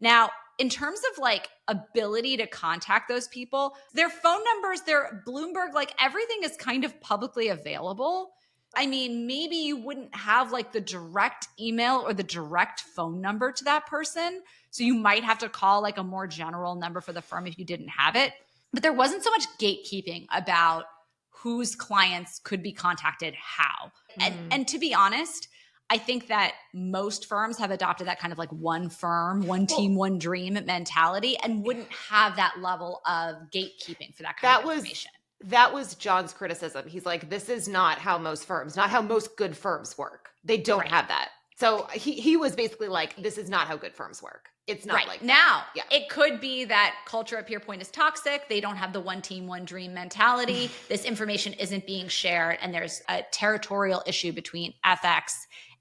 Now, in terms of like ability to contact those people, their phone numbers, their Bloomberg, like everything is kind of publicly available. I mean, maybe you wouldn't have like the direct email or the direct phone number to that person. So you might have to call like a more general number for the firm if you didn't have it. But there wasn't so much gatekeeping about whose clients could be contacted how. And to be honest, I think that most firms have adopted that kind of like one firm, one team, one dream mentality and wouldn't have that level of gatekeeping for that kind of information. That was John's criticism. He's like, this is not how most firms, not how most good firms work. They don't have that. So he was basically like, this is not how good firms work. It's not like that. Now, it could be that culture at Pierpoint is toxic. They don't have the one team, one dream mentality. This information isn't being shared. And there's a territorial issue between FX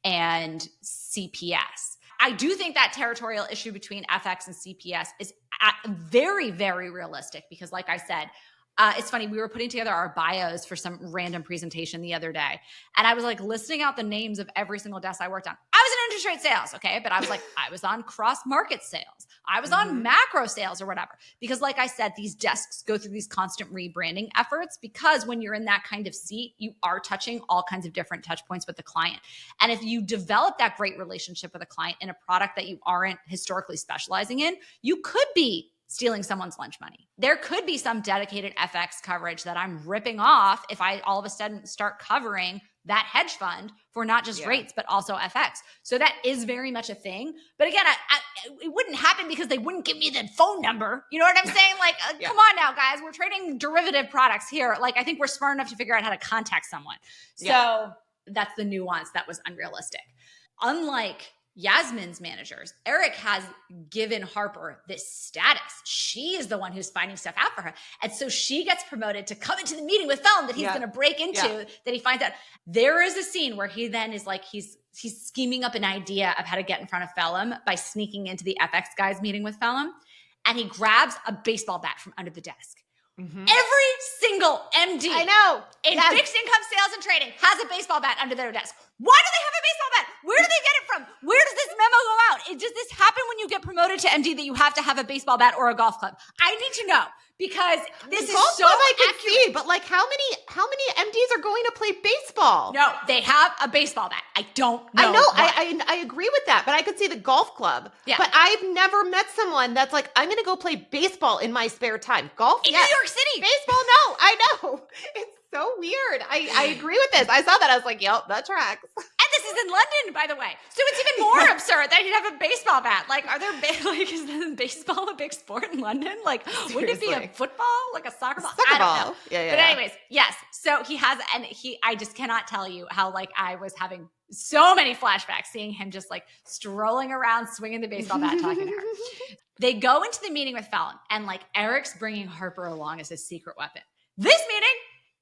and CPS. I do think that territorial issue between FX and CPS is very, very realistic because like I said, it's funny, we were putting together our bios for some random presentation the other day. And I was like listing out the names of every single desk I worked on. I was in interest rate sales, okay? But I was like, I was on cross-market sales. I was on macro sales or whatever. Because like I said, these desks go through these constant rebranding efforts because when you're in that kind of seat, you are touching all kinds of different touch points with the client. And if you develop that great relationship with a client in a product that you aren't historically specializing in, you could be stealing someone's lunch money. There could be some dedicated FX coverage that I'm ripping off if I all of a sudden start covering that hedge fund for not just rates, but also FX. So that is very much a thing. But again, it wouldn't happen because they wouldn't give me the phone number. You know what I'm saying? Like, come on now, guys. We're trading derivative products here. Like, I think we're smart enough to figure out how to contact someone. So that's the nuance that was unrealistic. Unlike Yasmin's managers, Eric has given Harper this status. She is the one who's finding stuff out for her. And so she gets promoted to come into the meeting with Phelan that he's going to break into, that he finds out. There is a scene where he then is like, he's scheming up an idea of how to get in front of Phelan by sneaking into the FX guys meeting with Phelan. And he grabs a baseball bat from under the desk. Every single MD I know. in fixed income sales and trading has a baseball bat under their desk. Why do they have a baseball bat? Where do they get it from? Where does this memo go out? Does this happen when you get promoted to MD that you have to have a baseball bat or a golf club? I need to know because this is so I can accurate. see, but like how many MDs are going to play baseball? No, they have a baseball bat. I don't know. I know. I agree with that, but I could see the golf club. Yeah. But I've never met someone that's like, I'm going to go play baseball in my spare time. Golf? In New York City. Baseball? No, I know. It's so weird. I agree with this. I saw that. I was like, yep, that tracks. And this is in London, by the way. So it's even more absurd that he'd have a baseball bat. Like, is baseball a big sport in London? Like, wouldn't it be a football? Like a soccer ball? I don't know. Yeah. But anyways, yes. So he has, and I just cannot tell you how like I was having so many flashbacks seeing him just like strolling around, swinging the baseball bat, talking to her. They go into the meeting with Fallon and like Eric's bringing Harper along as his secret weapon. This meeting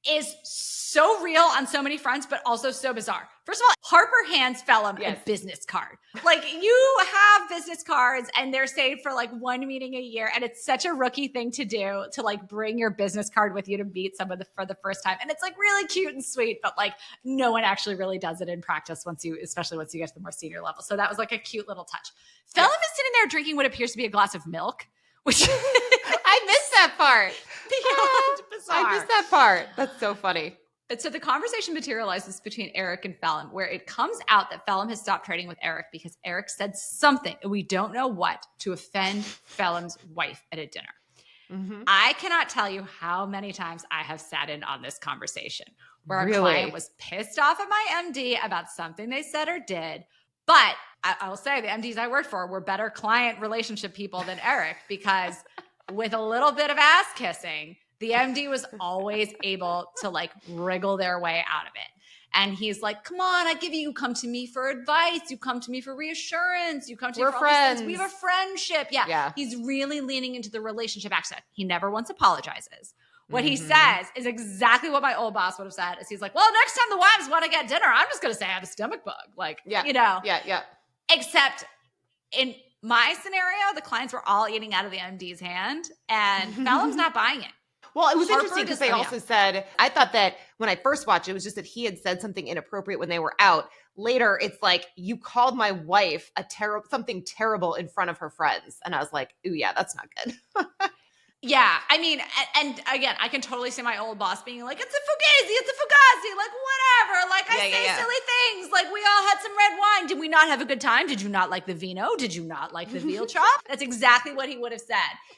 is so real on so many fronts, but also so bizarre. First of all, Harper hands Fallon a business card. Like, you have business cards and they're saved for like one meeting a year. And it's such a rookie thing to do, to like bring your business card with you to meet someone for the first time. And it's like really cute and sweet, but like no one actually really does it in practice especially once you get to the more senior level. So that was like a cute little touch. Fallon is sitting there drinking what appears to be a glass of milk, which I missed that part. Beyond bizarre. I missed that part. That's so funny. And so the conversation materializes between Eric and Fallon, where it comes out that Fallon has stopped trading with Eric because Eric said something, and we don't know what, to offend Fallon's wife at a dinner. I cannot tell you how many times I have sat in on this conversation where a client was pissed off at my MD about something they said or did. But I will say the MDs I worked for were better client relationship people than Eric, because with a little bit of ass kissing, the MD was always able to like wriggle their way out of it. And he's like, come on, you come to me for advice. You come to me for reassurance. You come to me for friends. We have a friendship. Yeah. He's really leaning into the relationship aspect. He never once apologizes. What he says is exactly what my old boss would have said. Is he's like, well, next time the wives want to get dinner, I'm just going to say I have a stomach bug. Like, you know. Yeah. Except in my scenario, the clients were all eating out of the MD's hand, and Fallon's not buying it. Well, it was interesting because they also said, I thought that when I first watched it was just that he had said something inappropriate when they were out. Later, it's like, you called my wife something terrible in front of her friends. And I was like, ooh, yeah, that's not good. Yeah, I mean, and again, I can totally see my old boss being like, it's a fugazi, like whatever, like I say silly things, like we all had some red wine. Did we not have a good time? Did you not like the vino? Did you not like the veal chop? That's exactly what he would have said.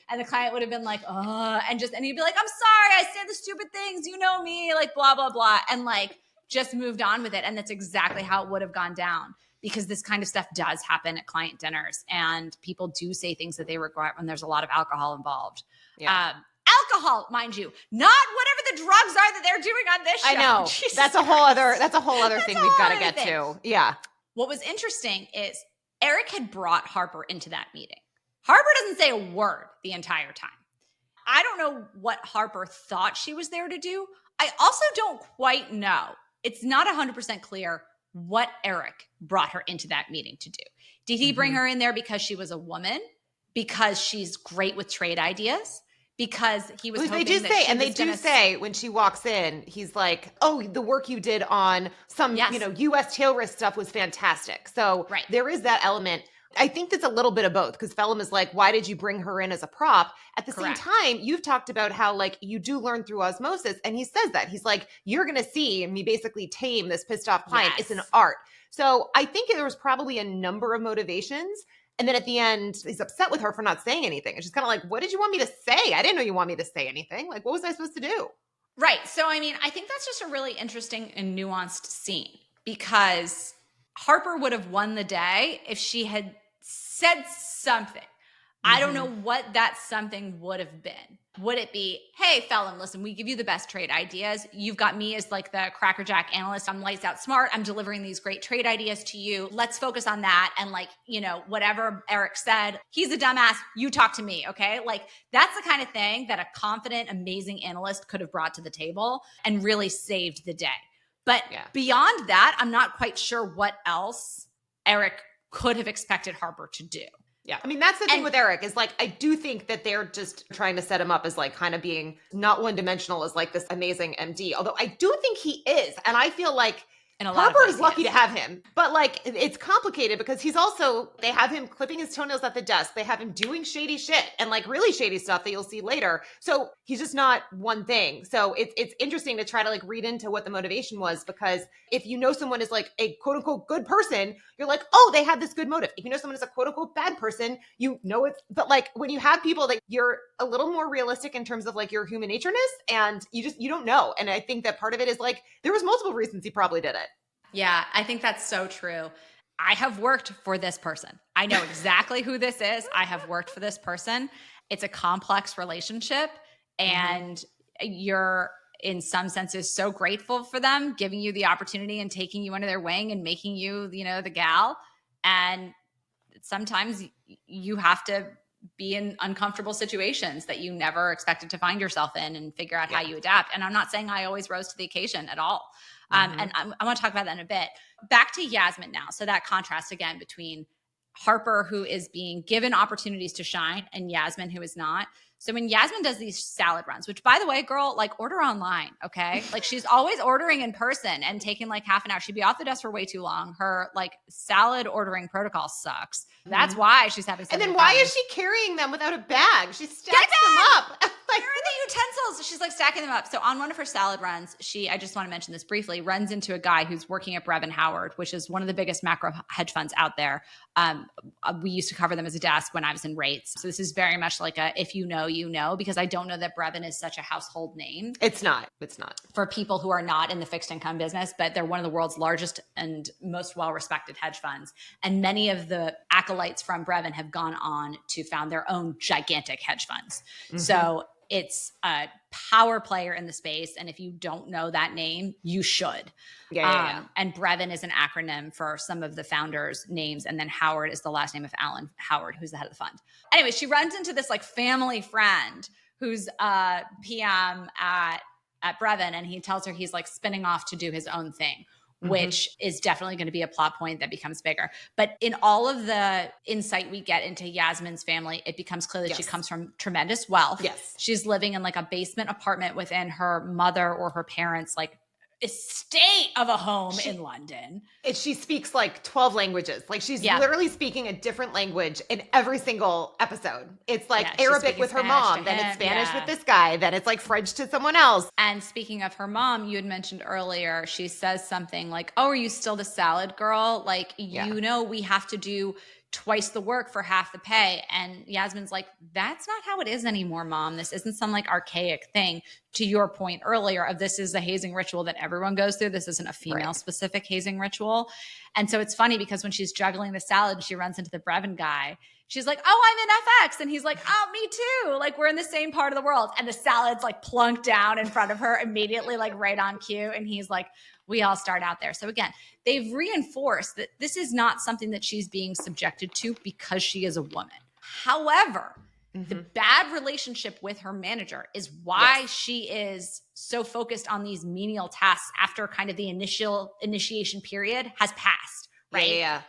And the client would have been like, and he'd be like, I'm sorry, I said the stupid things, you know me, like blah, blah, blah. And like just moved on with it. And that's exactly how it would have gone down. Because this kind of stuff does happen at client dinners, and people do say things that they regret when there's a lot of alcohol involved. Yeah. Alcohol, mind you, not whatever the drugs are that they're doing on this show. I know. Jesus that's a whole other thing we've got to get to. Yeah. What was interesting is Eric had brought Harper into that meeting. Harper doesn't say a word the entire time. I don't know what Harper thought she was there to do. I also don't quite know. It's not 100% clear what Eric brought her into that meeting to do. Did he bring her in there because she was a woman? Because she's great with trade ideas? Because he was hoping that she was say when she walks in, he's like, oh, the work you did on some, U.S. tail risk stuff was fantastic. So there is that element. I think that's a little bit of both, because Phelim is like, why did you bring her in as a prop? At the same time, you've talked about how like you do learn through osmosis. And he says that. He's like, you're going to see me basically tame this pissed off client. It's an art. So I think there was probably a number of motivations. And then at the end, he's upset with her for not saying anything. It's just kind of like, what did you want me to say? I didn't know you want me to say anything. Like, what was I supposed to do? Right. So, I mean, I think that's just a really interesting and nuanced scene, because Harper would have won the day if she had said something. I don't know what that something would have been. Would it be, hey, Phelim, listen, we give you the best trade ideas. You've got me as like the crackerjack analyst. I'm lights out smart. I'm delivering these great trade ideas to you. Let's focus on that. And like, whatever Eric said, he's a dumbass. You talk to me. Okay. Like that's the kind of thing that a confident, amazing analyst could have brought to the table and really saved the day. But beyond that, I'm not quite sure what else Eric could have expected Harper to do. Yeah. I mean, that's the thing And with Eric is like, I do think that they're just trying to set him up as like kind of being not one dimensional as like this amazing MD. Although I do think he is. And I feel like in a lot of Harper ways, is lucky to have him, but like it's complicated because he's also, they have him clipping his toenails at the desk. They have him doing shady shit and like really shady stuff that you'll see later. So he's just not one thing. So it's interesting to try to like read into what the motivation was, because if you know someone is like a quote unquote good person, you're like, oh, they had this good motive. If you know someone is a quote unquote bad person, you know it's, but like when you have people that you're a little more realistic in terms of like your human natureness, and you don't know. And I think that part of it is like, there was multiple reasons he probably did it. Yeah, I think that's so true. I have worked for this person. I know exactly who this is. I have worked for this person. It's a complex relationship, and you're in some senses so grateful for them giving you the opportunity and taking you under their wing and making you, the gal. And sometimes you have to be in uncomfortable situations that you never expected to find yourself in and figure out how you adapt. And I'm not saying I always rose to the occasion at all. And I want to talk about that in a bit. Back to Yasmin now. So that contrast again between Harper, who is being given opportunities to shine, and Yasmin, who is not. So when Yasmin does these salad runs, which by the way, girl, like order online, okay? Like she's always ordering in person and taking like half an hour. She'd be off the desk for way too long. Her like salad ordering protocol sucks. That's why she's having so And then many why problems. is she carrying them without a bag? She stacks them up. Where are the utensils? She's like stacking them up. So on one of her salad runs, I just want to mention this briefly, runs into a guy who's working at Brevin Howard, which is one of the biggest macro hedge funds out there. We used to cover them as a desk when I was in rates. So this is very much like a, if you know, you know, because I don't know that Brevin is such a household name. It's not. For people who are not in the fixed income business, but they're one of the world's largest and most well-respected hedge funds. And many of the acolytes from Brevin have gone on to found their own gigantic hedge funds. So it's a power player in the space. And if you don't know that name, you should. Yeah. And Brevin is an acronym for some of the founders' names. And then Howard is the last name of Alan Howard, who's the head of the fund. Anyway, she runs into this like family friend who's a PM at Brevin. And he tells her he's like spinning off to do his own thing, which is definitely going to be a plot point that becomes bigger. But in all of the insight we get into Yasmin's family, it becomes clear that she comes from tremendous wealth. Yes. She's living in like a basement apartment within her mother or her parents' like estate of a home in London. She speaks like 12 languages. Like she's literally speaking a different language in every single episode. It's like Arabic with her mom, then it's Spanish with this guy, then it's like French to someone else. And speaking of her mom, you had mentioned earlier, she says something like, oh, are you still the salad girl? Like, we have to do twice the work for half the pay. And Yasmin's like, that's not how it is anymore, mom. This isn't some like archaic thing. To your point earlier of this is a hazing ritual that everyone goes through. This isn't a female specific hazing ritual. And so it's funny because when she's juggling the salad and she runs into the Brevin guy, she's like, oh, I'm in FX. And he's like, oh, me too. Like we're in the same part of the world. And the salad's like plunked down in front of her immediately, like right on cue. And he's like, we all start out there. So again, they've reinforced that this is not something that she's being subjected to because she is a woman. However, the bad relationship with her manager is why she is so focused on these menial tasks after kind of the initiation period has passed, right?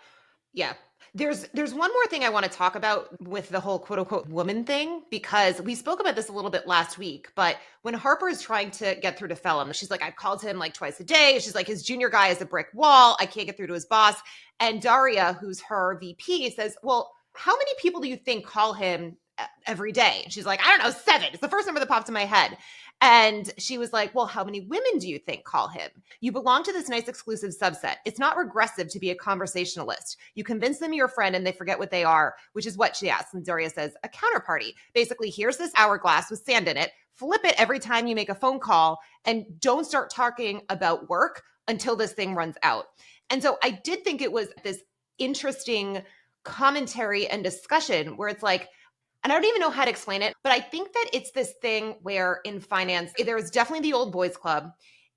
Yeah. There's one more thing I want to talk about with the whole quote unquote woman thing, because we spoke about this a little bit last week, but when Harper is trying to get through to Phelim, she's like, I've called him like twice a day. She's like, his junior guy is a brick wall. I can't get through to his boss. And Daria, who's her VP, says, well, how many people do you think call him every day? And she's like, I don't know, 7. It's the first number that popped in my head. And she was like, well, how many women do you think call him? You belong to this nice exclusive subset. It's not regressive to be a conversationalist. You convince them you're a friend and they forget what they are, which is what she asks. And Daria says, a counterparty. Basically, here's this hourglass with sand in it. Flip it every time you make a phone call and don't start talking about work until this thing runs out. And so I did think it was this interesting commentary and discussion where it's like, and I don't even know how to explain it, but I think that it's this thing where in finance, there is definitely the old boys club.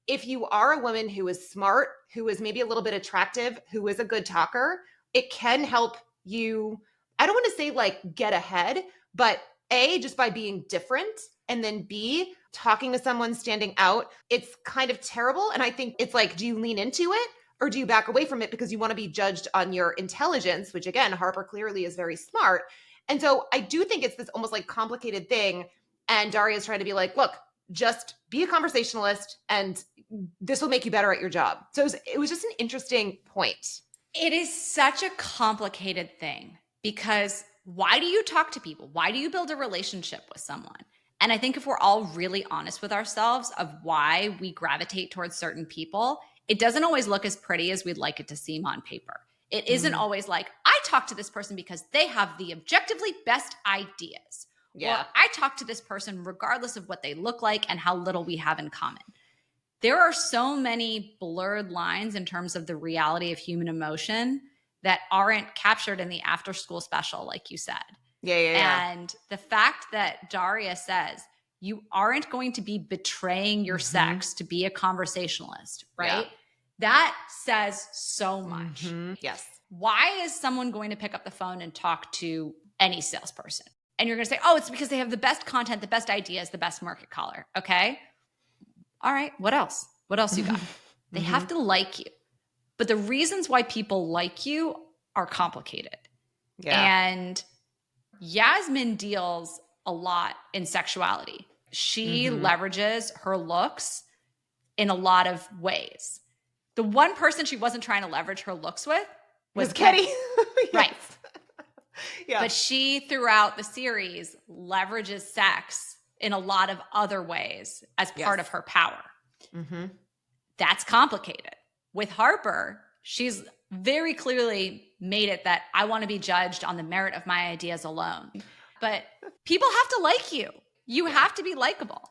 If you are a woman who is smart, who is maybe a little bit attractive, who is a good talker, it can help you, I don't want to say like get ahead, but A, just by being different, and then B, talking to someone standing out. It's kind of terrible. And I think it's like, do you lean into it? Or do you back away from it because you want to be judged on your intelligence, which again, Harper clearly is very smart. And so I do think it's this almost like complicated thing. And Daria's trying to be like, look, just be a conversationalist and this will make you better at your job. So it was just an interesting point. It is such a complicated thing because why do you talk to people? Why do you build a relationship with someone? And I think if we're all really honest with ourselves of why we gravitate towards certain people, it doesn't always look as pretty as we'd like it to seem on paper. It isn't always like, I talk to this person because they have the objectively best ideas. Yeah. Or I talk to this person regardless of what they look like and how little we have in common. There are so many blurred lines in terms of the reality of human emotion that aren't captured in the after school special, like you said. Yeah. And the fact that Daria says, you aren't going to be betraying your sex to be a conversationalist, right? Yeah. That says so much. Yes. Why is someone going to pick up the phone and talk to any salesperson? And you're going to say, oh, it's because they have the best content, the best ideas, the best market collar. Okay. All right. What else? What else you got? They have to like you. But the reasons why people like you are complicated. Yeah. And Yasmin deals a lot in sexuality. She leverages her looks in a lot of ways. The one person she wasn't trying to leverage her looks with was Kenny. Yes. Right. Yeah. But she, throughout the series, leverages sex in a lot of other ways as part of her power. That's complicated. With Harper, she's very clearly made it that I want to be judged on the merit of my ideas alone. But people have to like you. You have to be likable.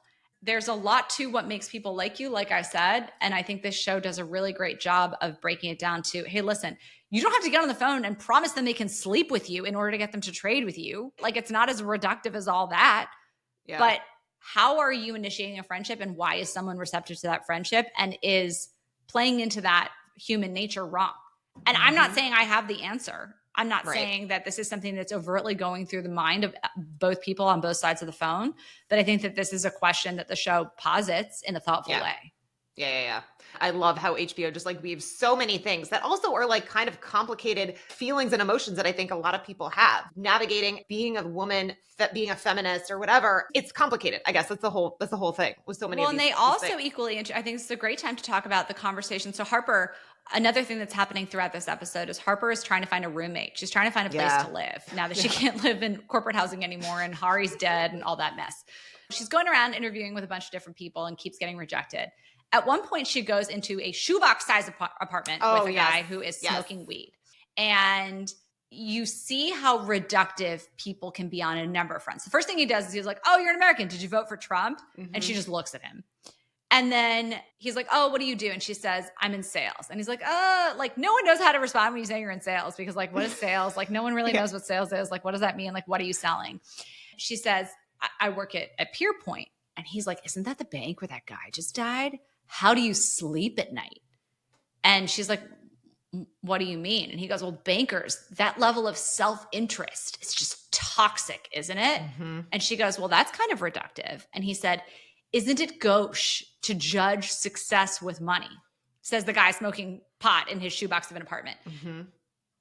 There's a lot to what makes people like you, like I said. And I think this show does a really great job of breaking it down to, hey, listen, you don't have to get on the phone and promise them they can sleep with you in order to get them to trade with you. Like, it's not as reductive as all that. Yeah. But how are you initiating a friendship and why is someone receptive to that friendship and is playing into that human nature wrong? And I'm not saying I have the answer. I'm not saying that this is something that's overtly going through the mind of both people on both sides of the phone. But I think that this is a question that the show posits in a thoughtful way. Yeah. I love how HBO just like weaves so many things that also are like kind of complicated feelings and emotions that I think a lot of people have. Navigating being a woman, being a feminist or whatever, it's complicated. I guess that's the whole thing with so many of these. Well, and they also equally, I think it's a great time to talk about the conversation. So Harper, another thing that's happening throughout this episode is Harper is trying to find a roommate. She's trying to find a place to live now that she can't live in corporate housing anymore and Hari's dead and all that mess. She's going around interviewing with a bunch of different people and keeps getting rejected. At one point, she goes into a shoebox size apartment with a guy who is smoking weed. And you see how reductive people can be on a number of fronts. The first thing he does is he's like, oh, you're an American. Did you vote for Trump? And she just looks at him. And then he's like, oh, what do you do? And she says, I'm in sales. And he's like, like no one knows how to respond when you say you're in sales because like, what is sales? Like no one really knows what sales is. Like, what does that mean? Like, what are you selling? She says, I work at Pierpoint. And he's like, isn't that the bank where that guy just died? How do you sleep at night? And she's like, what do you mean? And he goes, well, bankers, that level of self-interest is just toxic, isn't it? And she goes, well, that's kind of reductive. And he said, isn't it gauche to judge success with money? Says the guy smoking pot in his shoebox of an apartment.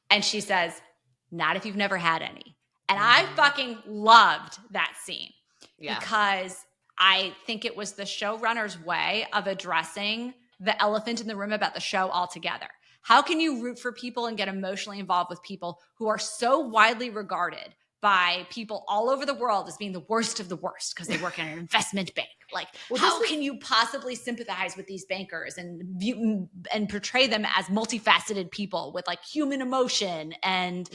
And she says, not if you've never had any. And I fucking loved that scene because I think it was the showrunner's way of addressing the elephant in the room about the show altogether. How can you root for people and get emotionally involved with people who are so widely regarded by people all over the world as being the worst of the worst because they work in an investment bank? Like, how can you possibly sympathize with these bankers and portray them as multifaceted people with like human emotion? And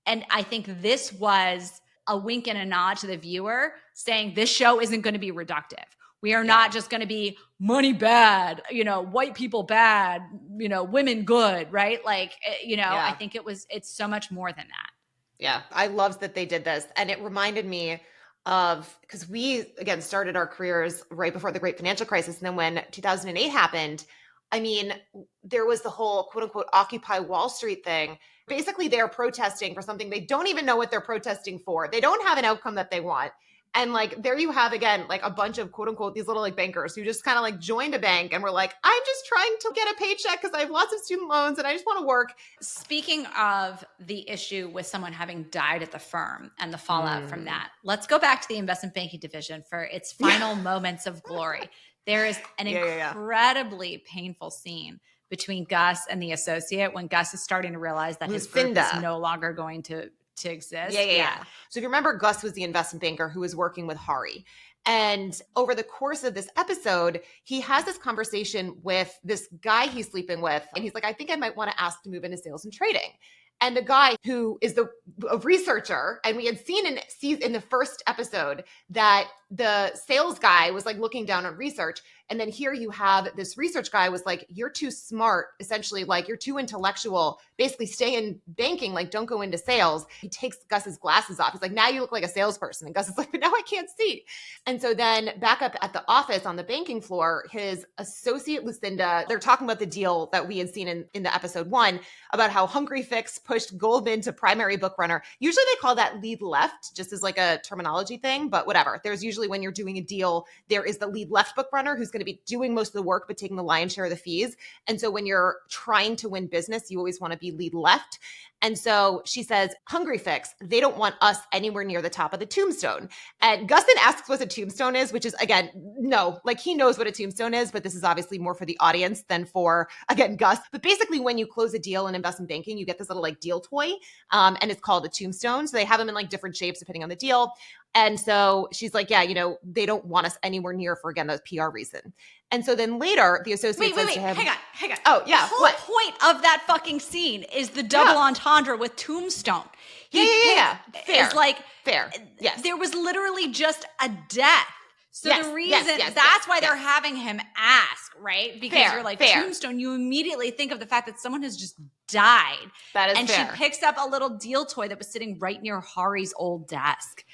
and I think this was a wink and a nod to the viewer saying this show isn't going to be reductive. We are not just going to be money bad, white people bad, women good, right? Like, I think it's so much more than that. Yeah, I loved that they did this. And it reminded me of, because we, again, started our careers right before the great financial crisis. And then when 2008 happened, I mean, there was the whole quote unquote Occupy Wall Street thing. Basically, they're protesting for something they don't even know what they're protesting for. They don't have an outcome that they want. And like, there you have, again, like a bunch of quote unquote, these little like bankers who just kind of like joined a bank and were like, I'm just trying to get a paycheck because I have lots of student loans and I just want to work. Speaking of the issue with someone having died at the firm and the fallout from that, let's go back to the investment banking division for its final moments of glory. There is an incredibly painful scene between Gus and the associate when Gus is starting to realize that his group is no longer going to exist. Yeah. So if you remember, Gus was the investment banker who was working with Hari. And over the course of this episode, he has this conversation with this guy he's sleeping with. And he's like, I think I might want to ask to move into sales and trading. And the guy who is a researcher, and we had seen in the first episode that the sales guy was like looking down on research. And then here you have this research guy was like, you're too smart, essentially, like you're too intellectual, basically stay in banking, like don't go into sales. He takes Gus's glasses off. He's like, now you look like a salesperson. And Gus is like, but now I can't see. And so then back up at the office on the banking floor, his associate Lucinda, they're talking about the deal that we had seen in the episode 1 about how Hungry Fix pushed Goldman to primary book runner. Usually they call that lead left, just as like a terminology thing, but whatever. There's usually when you're doing a deal, there is the lead left book runner who's going to be doing most of the work, but taking the lion's share of the fees. And so when you're trying to win business, you always want to be lead left. And so she says, Hungry Fix, they don't want us anywhere near the top of the tombstone. And Gus then asks what a tombstone is, which is, again, no, like he knows what a tombstone is, but this is obviously more for the audience than for, again, Gus. But basically when you close a deal in investment banking, you get this little like deal toy, and it's called a tombstone. So they have them in like different shapes depending on the deal. And so she's like, yeah, they don't want us anywhere near for, again, those PR reason. And so then later the associate says to him, hang on. Oh, yeah. The whole point of that fucking scene is the double entendre with tombstone. Yeah. Fair. Is like, fair. Yes. There was literally just a death. So the reason, that's why they're having him ask, right? Because you're like, tombstone, you immediately think of the fact that someone has just died. That is and fair. She picks up a little deal toy that was sitting right near Hari's old desk.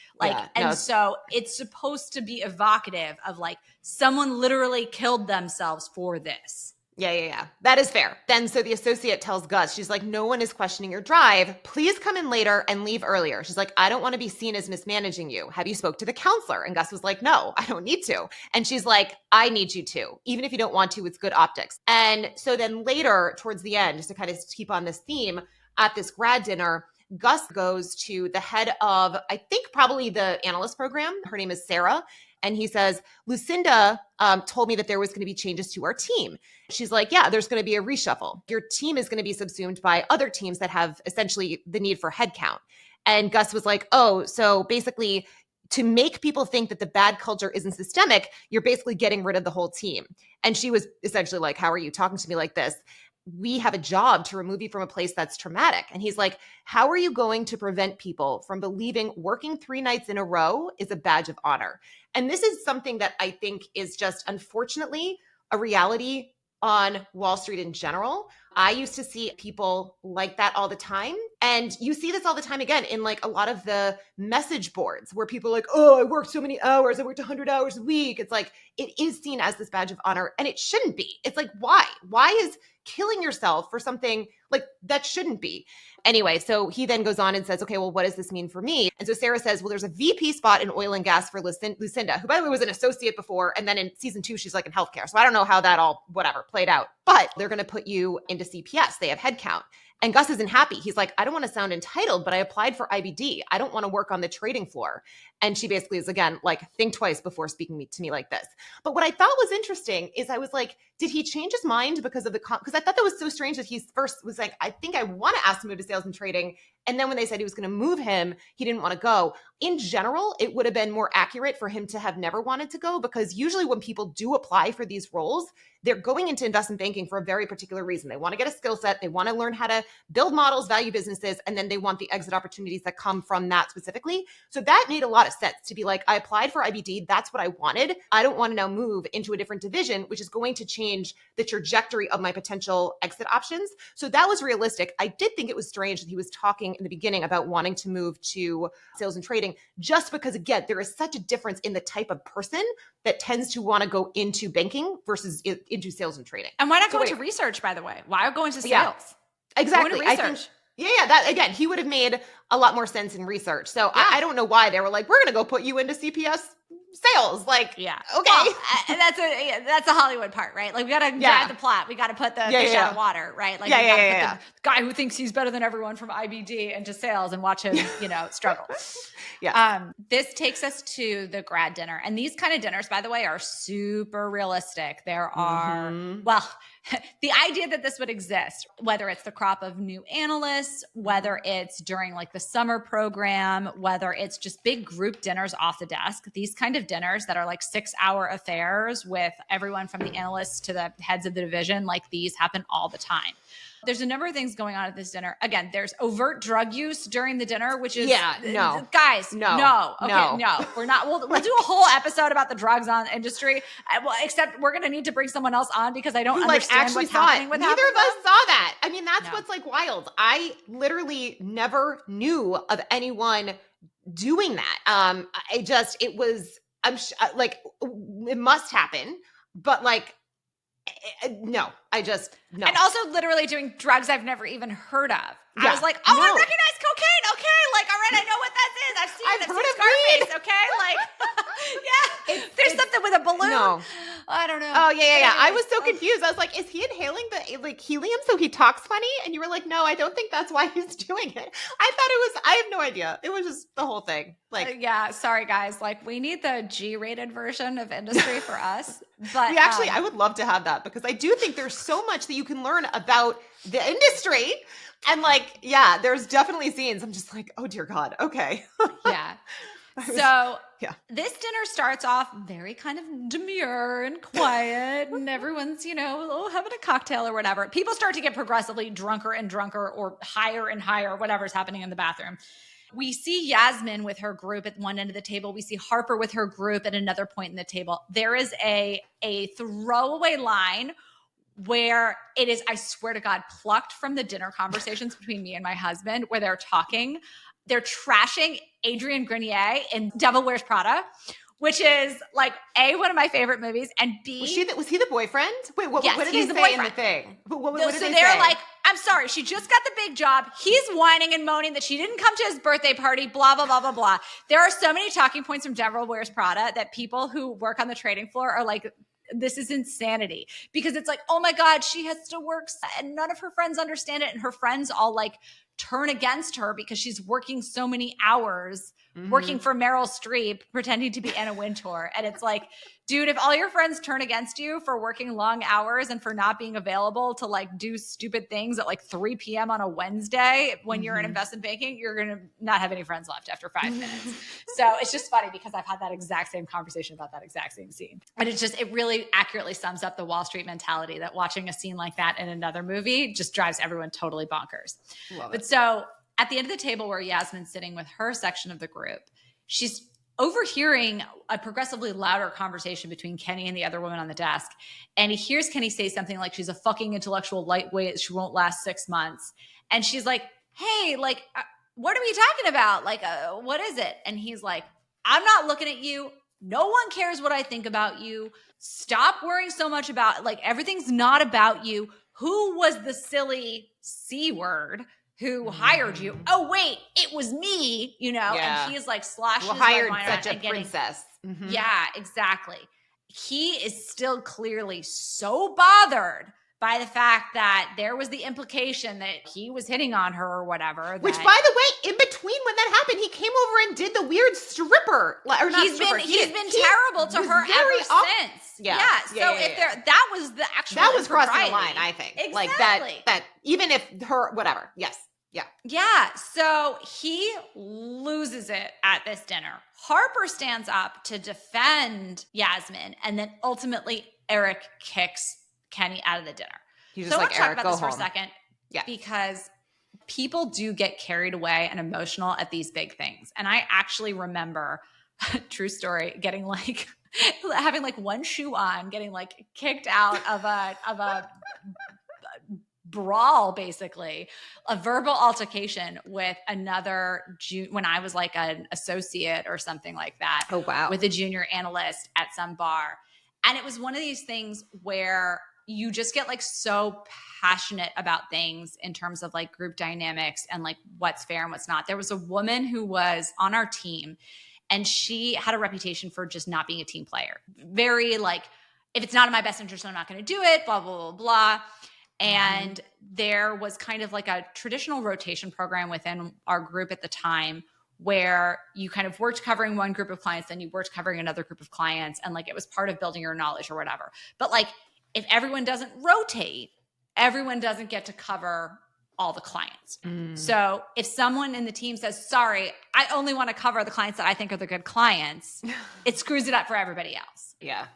So it's supposed to be evocative of like, someone literally killed themselves for this. Yeah. That is fair. Then so the associate tells Gus, she's like, no one is questioning your drive. Please come in later and leave earlier. She's like, I don't want to be seen as mismanaging you. Have you spoke to the counselor? And Gus was like, no, I don't need to. And she's like, I need you to. Even if you don't want to, it's good optics. And so then later towards the end, just to kind of keep on this theme, at this grad dinner, Gus goes to the head of, I think probably the analyst program. Her name is Sarah. And he says, Lucinda told me that there was going to be changes to our team. She's like, yeah, there's going to be a reshuffle. Your team is going to be subsumed by other teams that have essentially the need for headcount. And Gus was like, oh, so basically to make people think that the bad culture isn't systemic, you're basically getting rid of the whole team. And she was essentially like, how are you talking to me like this? We have a job to remove you from a place that's traumatic. And he's like, how are you going to prevent people from believing working 3 nights in a row is a badge of honor? And this is something that I think is just, unfortunately, a reality on Wall Street in general. I used to see people like that all the time. And you see this all the time again in like a lot of the message boards where people are like, oh, I worked so many hours. I worked 100 hours a week. It's like, it is seen as this badge of honor and it shouldn't be. It's like, why? Why is killing yourself for something like that shouldn't be? Anyway, so he then goes on and says, okay, well, what does this mean for me? And so Sarah says, well, there's a VP spot in oil and gas for Lucinda, who by the way was an associate before. And then in season 2, she's like in healthcare. So I don't know how that all, whatever, played out, but they're going to put you into CPS. They have headcount. And Gus isn't happy. He's like, I don't want to sound entitled, but I applied for IBD. I don't want to work on the trading floor. And she basically is, again, like, think twice before speaking to me like this. But what I thought was interesting is I was like, did he change his mind because of because I thought that was so strange that he first was like, I think I want to ask him to move to sales and trading. And then when they said he was going to move him, he didn't want to go. In general, it would have been more accurate for him to have never wanted to go, because usually when people do apply for these roles, they're going into investment banking for a very particular reason. They want to get a skill set. They want to learn how to build models, value businesses, and then they want the exit opportunities that come from that specifically. So that made a lot of sense to be like, I applied for IBD. That's what I wanted. I don't want to now move into a different division, which is going to change the trajectory of my potential exit options. So that was realistic. I did think it was strange that he was talking in the beginning about wanting to move to sales and trading, just because, again, there is such a difference in the type of person that tends to want to go into banking versus into sales and trading. And why not go into research, by the way? Why go into sales? Yeah, exactly. Go into research. Yeah, that again, he would have made a lot more sense in research. So I don't know why they were like, we're going to go put you into CPS sales. Like, okay. Well, and that's a Hollywood part, right? Like we got to drive the plot. We got to put the fish out of water, right? Like we got to put the guy who thinks he's better than everyone from IBD into sales and watch him, struggle. This takes us to the grad dinner. And these kind of dinners, by the way, are super realistic. There are, the idea that this would exist, whether it's the crop of new analysts, whether it's during like the summer program, whether it's just big group dinners off the desk, these kind of dinners that are like 6-hour affairs with everyone from the analysts to the heads of the division, like these happen all the time. There's a number of things going on at this dinner. Again, there's overt drug use during the dinner, which is guys, no. We're not. We'll do a whole episode about the drugs on industry. Well, except we're going to need to bring someone else on because I don't understand what's happening with Neither of us saw that. I mean, that's what's like wild. I literally never knew of anyone doing that. It must happen, but like, no. And also literally doing drugs I've never even heard of. I was like, I recognize cocaine. Okay. Like, all right, I know what that is. I've seen Scarface. Okay. Like, there's something with a balloon. No. I don't know. Oh, yeah. I was so confused. I was like, is he inhaling the like helium so he talks funny? And you were like, no, I don't think that's why he's doing it. I have no idea. It was just the whole thing. Like, sorry guys. Like we need the G-rated version of industry for us. But I would love to have that because I do think there's so much that you can learn about the industry. And like, there's definitely scenes. I'm just like, oh dear God. Okay. So this dinner starts off very kind of demure and quiet and everyone's, having a cocktail or whatever. People start to get progressively drunker and drunker or higher and higher, whatever's happening in the bathroom. We see Yasmin with her group at one end of the table. We see Harper with her group at another point in the table. There is a throwaway line where it is, I swear to God, plucked from the dinner conversations between me and my husband where they're talking. They're trashing Adrian Grenier in Devil Wears Prada, which is like A, one of my favorite movies, and B. Was he the boyfriend? Wait, what did they say in the thing? What did they say? They're like, I'm sorry, she just got the big job. He's whining and moaning that she didn't come to his birthday party, blah, blah, blah, blah, blah. There are so many talking points from Devil Wears Prada that people who work on the trading floor are like, this is insanity because it's like, oh my God, she has to work and none of her friends understand it. And her friends all like turn against her because she's working so many hours, working for Meryl Streep, pretending to be Anna Wintour. And it's like, dude, if all your friends turn against you for working long hours and for not being available to like do stupid things at like 3 p.m. on a Wednesday, when you're in investment banking, you're going to not have any friends left after 5 minutes. So it's just funny because I've had that exact same conversation about that exact same scene. And it really accurately sums up the Wall Street mentality that watching a scene like that in another movie just drives everyone totally bonkers. But so at the end of the table where Yasmin's sitting with her section of the group, she's overhearing a progressively louder conversation between Kenny and the other woman on the desk. And he hears Kenny say something like, she's a fucking intellectual lightweight. She won't last 6 months. And she's like, hey, like, what are we talking about? Like, what is it? And he's like, I'm not looking at you. No one cares what I think about you. Stop worrying so much about, like, everything's not about you. Who was the silly C word who hired you? Oh, wait, it was me, and he's like slashing his hired mind such and a princess. Yeah, exactly. He is still clearly so bothered by the fact that there was the implication that he was hitting on her or whatever. Which, by the way, in between when that happened, he came over and did the weird stripper. Or not he's stripper. He's been terrible to her ever since. Yeah. So if that was the actual that was crossing the line, I think. Exactly. Like that even if her whatever. Yes. Yeah. Yeah. So he loses it at this dinner. Harper stands up to defend Yasmin, and then ultimately Eric kicks Kenny out of the dinner. So I want to talk about this for a second. Yeah. Because people do get carried away and emotional at these big things. And I actually remember, true story, getting like having like one shoe on, getting like kicked out of a brawl, basically a verbal altercation with another when I was like an associate or something like that. Oh, wow. With a junior analyst at some bar. And it was one of these things where you just get like so passionate about things in terms of like group dynamics and like what's fair and what's not. There was a woman who was on our team and she had a reputation for just not being a team player. Very like, if it's not in my best interest, I'm not going to do it, blah, blah, blah, blah. And there was kind of like a traditional rotation program within our group at the time where you kind of worked covering one group of clients, then you worked covering another group of clients. And like, it was part of building your knowledge or whatever. But like, if everyone doesn't rotate, everyone doesn't get to cover all the clients. So if someone in the team says, sorry, I only want to cover the clients that I think are the good clients, it screws it up for everybody else. Yeah.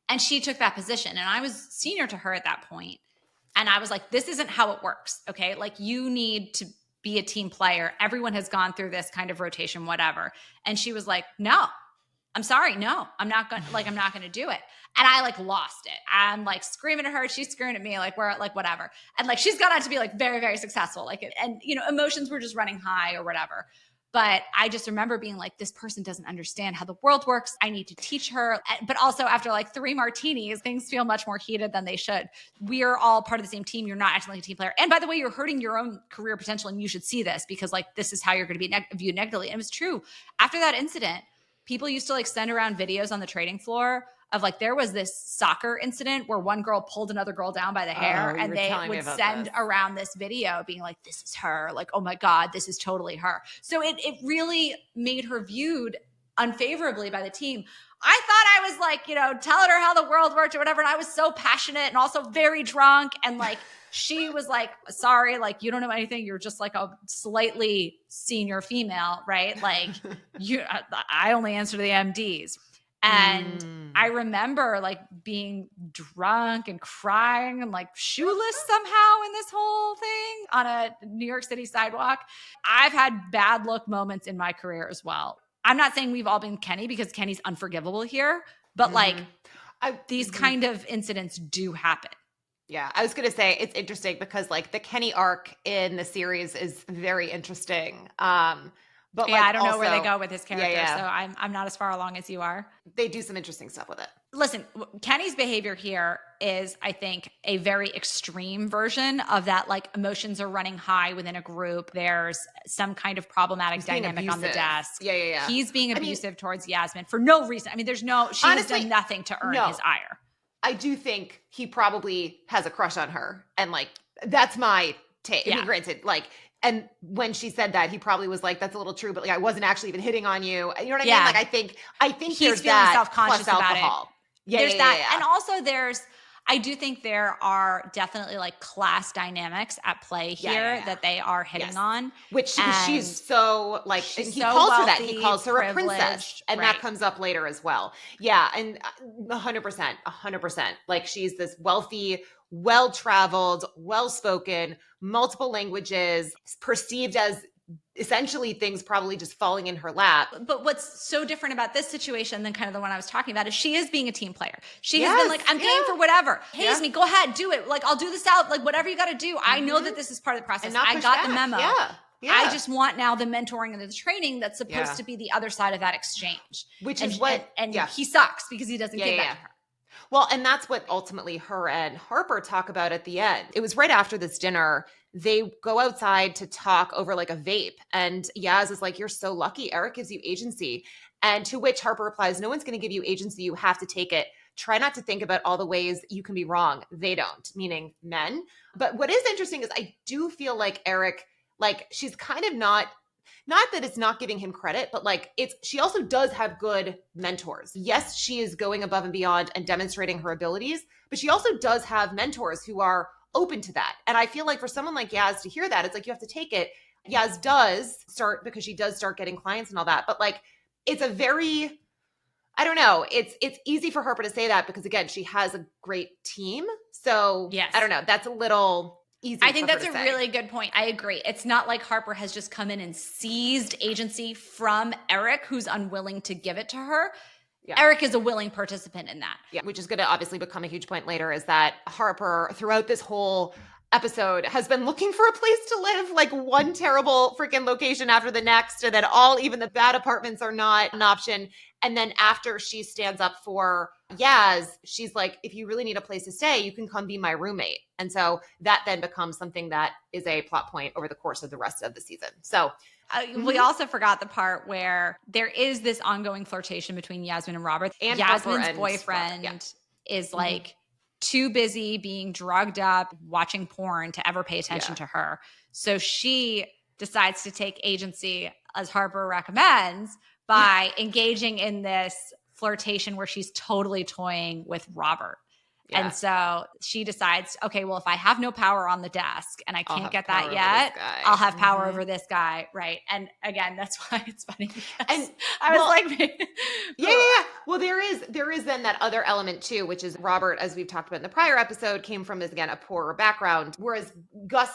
And she took that position. And I was senior to her at that point. And I was like, this isn't how it works. Okay. Like you need to be a team player. Everyone has gone through this kind of rotation, whatever. And she was like, no, I'm sorry. No, I'm not going to do it. And I like lost it. I'm like screaming at her. She's screaming at me. Like we're like, whatever. And like, she's gone on to be like very, very successful. Like, and you know, emotions were just running high or whatever. But I just remember being like, this person doesn't understand how the world works. I need to teach her. But also after like 3 martinis, things feel much more heated than they should. We are all part of the same team. You're not acting like a team player. And by the way, you're hurting your own career potential and you should see this because like, this is how you're going to be viewed negatively. And it was true. After that incident, people used to like send around videos on the trading floor of like, there was this soccer incident where one girl pulled another girl down by the hair and they would send around this video being like, this is her. Like, oh my God, this is totally her. So it really made her viewed unfavorably by the team. I thought I was like, you know, telling her how the world worked or whatever. And I was so passionate and also very drunk. And like, she was like, sorry, like, you don't know anything. You're just like a slightly senior female, right? Like I only answer to the MDs. And I remember like being drunk and crying and like shoeless somehow in this whole thing on a New York City sidewalk. I've had bad luck moments in my career as well. I'm not saying we've all been Kenny because Kenny's unforgivable here, but like these kind of incidents do happen. Yeah, I was going to say it's interesting because like the Kenny arc in the series is very interesting. But yeah, like I don't know also, where they go with his character, yeah. so I'm not as far along as you are. They do some interesting stuff with it. Listen, Kenny's behavior here is, I think, a very extreme version of that. Like emotions are running high within a group. There's some kind of problematic dynamic on the desk. Yeah. He's being abusive towards Yasmin for no reason. I mean, she has done nothing to earn his ire. I do think he probably has a crush on her. And like, that's my take. I mean, granted, like, and when she said that, he probably was like, that's a little true, but like, I wasn't actually even hitting on you. You know what I mean? Like, I think he's there's feeling that self-conscious plus about alcohol. it. There's that. And also I do think there are definitely like class dynamics at play here that they are hitting on. Which she's so like, and he calls her that. He calls her a princess. And that comes up later as well. Yeah. And 100%. Like she's this wealthy, well-traveled, well-spoken, multiple languages, perceived as essentially things probably just falling in her lap. But what's so different about this situation than kind of the one I was talking about is she is being a team player. She has been like, I'm game for whatever. Haze me, go ahead, do it. Like, I'll do this out. Like, whatever you got to do. I know that this is part of the process. I got the memo. I just want now the mentoring and the training that's supposed to be the other side of that exchange. Which is what, he sucks because he doesn't give that to her. Well, and that's what ultimately her and Harper talk about at the end. It was right after this dinner. They go outside to talk over like a vape. And Yaz is like, you're so lucky. Eric gives you agency. And to which Harper replies, no one's going to give you agency. You have to take it. Try not to think about all the ways you can be wrong. They don't, meaning men. But what is interesting is I do feel like Eric, like she's kind of not that it's not giving him credit, but like she also does have good mentors. Yes, she is going above and beyond and demonstrating her abilities, but she also does have mentors who are open to that. And I feel like for someone like Yaz to hear that, it's like you have to take it. Yaz does start because she does start getting clients and all that, but like it's a very, I don't know, it's easy for Harper to say that because again, she has a great team. So I don't know, that's a little easy. I think that's a really good point. I agree. It's not like Harper has just come in and seized agency from Eric, who's unwilling to give it to her. Yeah. Eric is a willing participant in that. Yeah, which is going to obviously become a huge point later is that Harper, throughout this whole episode has been looking for a place to live, like one terrible freaking location after the next, and then even the bad apartments are not an option. And then after she stands up for Yaz, she's like, if you really need a place to stay, you can come be my roommate. And so that then becomes something that is a plot point over the course of the rest of the season. So we also forgot the part where there is this ongoing flirtation between Yasmin and Robert. And Yasmin's and boyfriend is like too busy being drugged up, watching porn to ever pay attention to her. So she decides to take agency, as Harper recommends, by engaging in this flirtation where she's totally toying with Robert. And so she decides, okay, well, if I have no power on the desk and I can't get that yet, I'll have power over this guy. Right. And again, that's why it's funny. And I was like, Well, there is then that other element too, which is Robert, as we've talked about in the prior episode, came from, again, a poorer background, whereas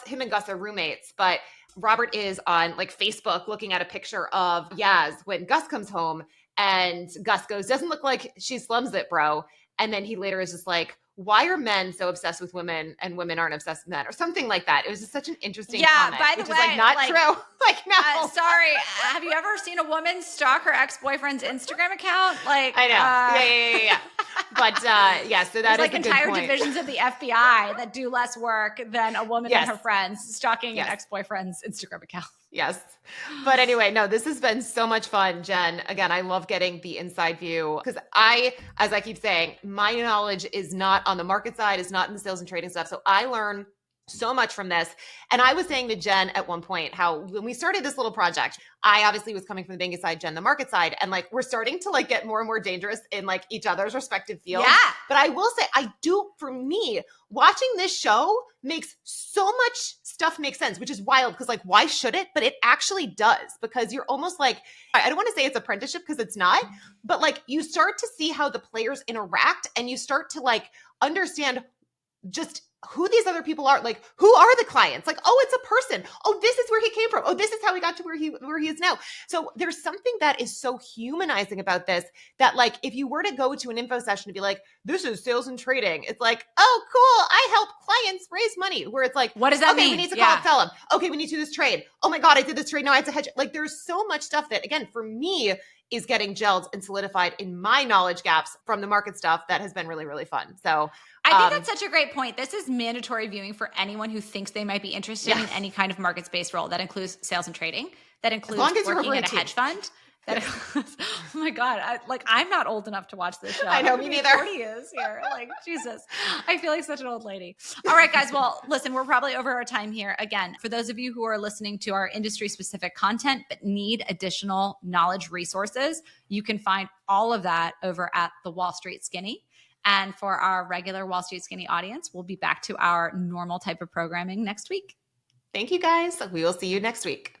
him and Gus are roommates, but Robert is on like Facebook looking at a picture of Yaz when Gus comes home, and Gus goes, doesn't look like she slums it, bro. And then he later is just like, why are men so obsessed with women and women aren't obsessed with men, or something like that? It was just such an interesting comment, by the which way, is like not true. Like, no. Sorry. Have you ever seen a woman stalk her ex-boyfriend's Instagram account? Like, I know. Yeah. But so that is like a good entire point. divisions of the FBI that do less work than a woman and her friends stalking an ex-boyfriend's Instagram account. Yes. But anyway, no, this has been so much fun, Jen. Again, I love getting the inside view because as I keep saying, my knowledge is not on the market side, is not in the sales and trading stuff. So I learn so much from this. And I was saying to Jen at one point how when we started this little project, I obviously was coming from the banking side, Jen, the market side. And like, we're starting to like get more and more dangerous in like each other's respective fields. Yeah. But I will say, for me, watching this show makes so much stuff make sense, which is wild because like, why should it? But it actually does, because you're almost like, I don't want to say it's apprenticeship because it's not, but like you start to see how the players interact and you start to like understand just who these other people are. Like, who are the clients? Like, oh, it's a person. Oh, this is where he came from. Oh, this is how he got to where he is now. So there's something that is so humanizing about this that like, if you were to go to an info session to be like, this is sales and trading, it's like, oh, cool, I help clients raise money. Where it's like, what does that mean? We need to call and sell them. Okay, we need to do this trade. Oh my God, I did this trade. Now I have to hedge. Like, there's so much stuff that, again, for me, is getting gelled and solidified in my knowledge gaps from the market stuff that has been really, really fun. So I think that's such a great point. This is mandatory viewing for anyone who thinks they might be interested in any kind of markets-based role. That includes sales and trading. That includes working at a hedge fund. Oh my God. I'm not old enough to watch this show. I know, me neither. 40 is here. Like, Jesus. I feel like such an old lady. All right, guys. Well, listen, we're probably over our time here. Again, for those of you who are listening to our industry-specific content but need additional knowledge resources, you can find all of that over at the Wall Street Skinny. And for our regular Wall Street Skinny audience, we'll be back to our normal type of programming next week. Thank you, guys. We will see you next week.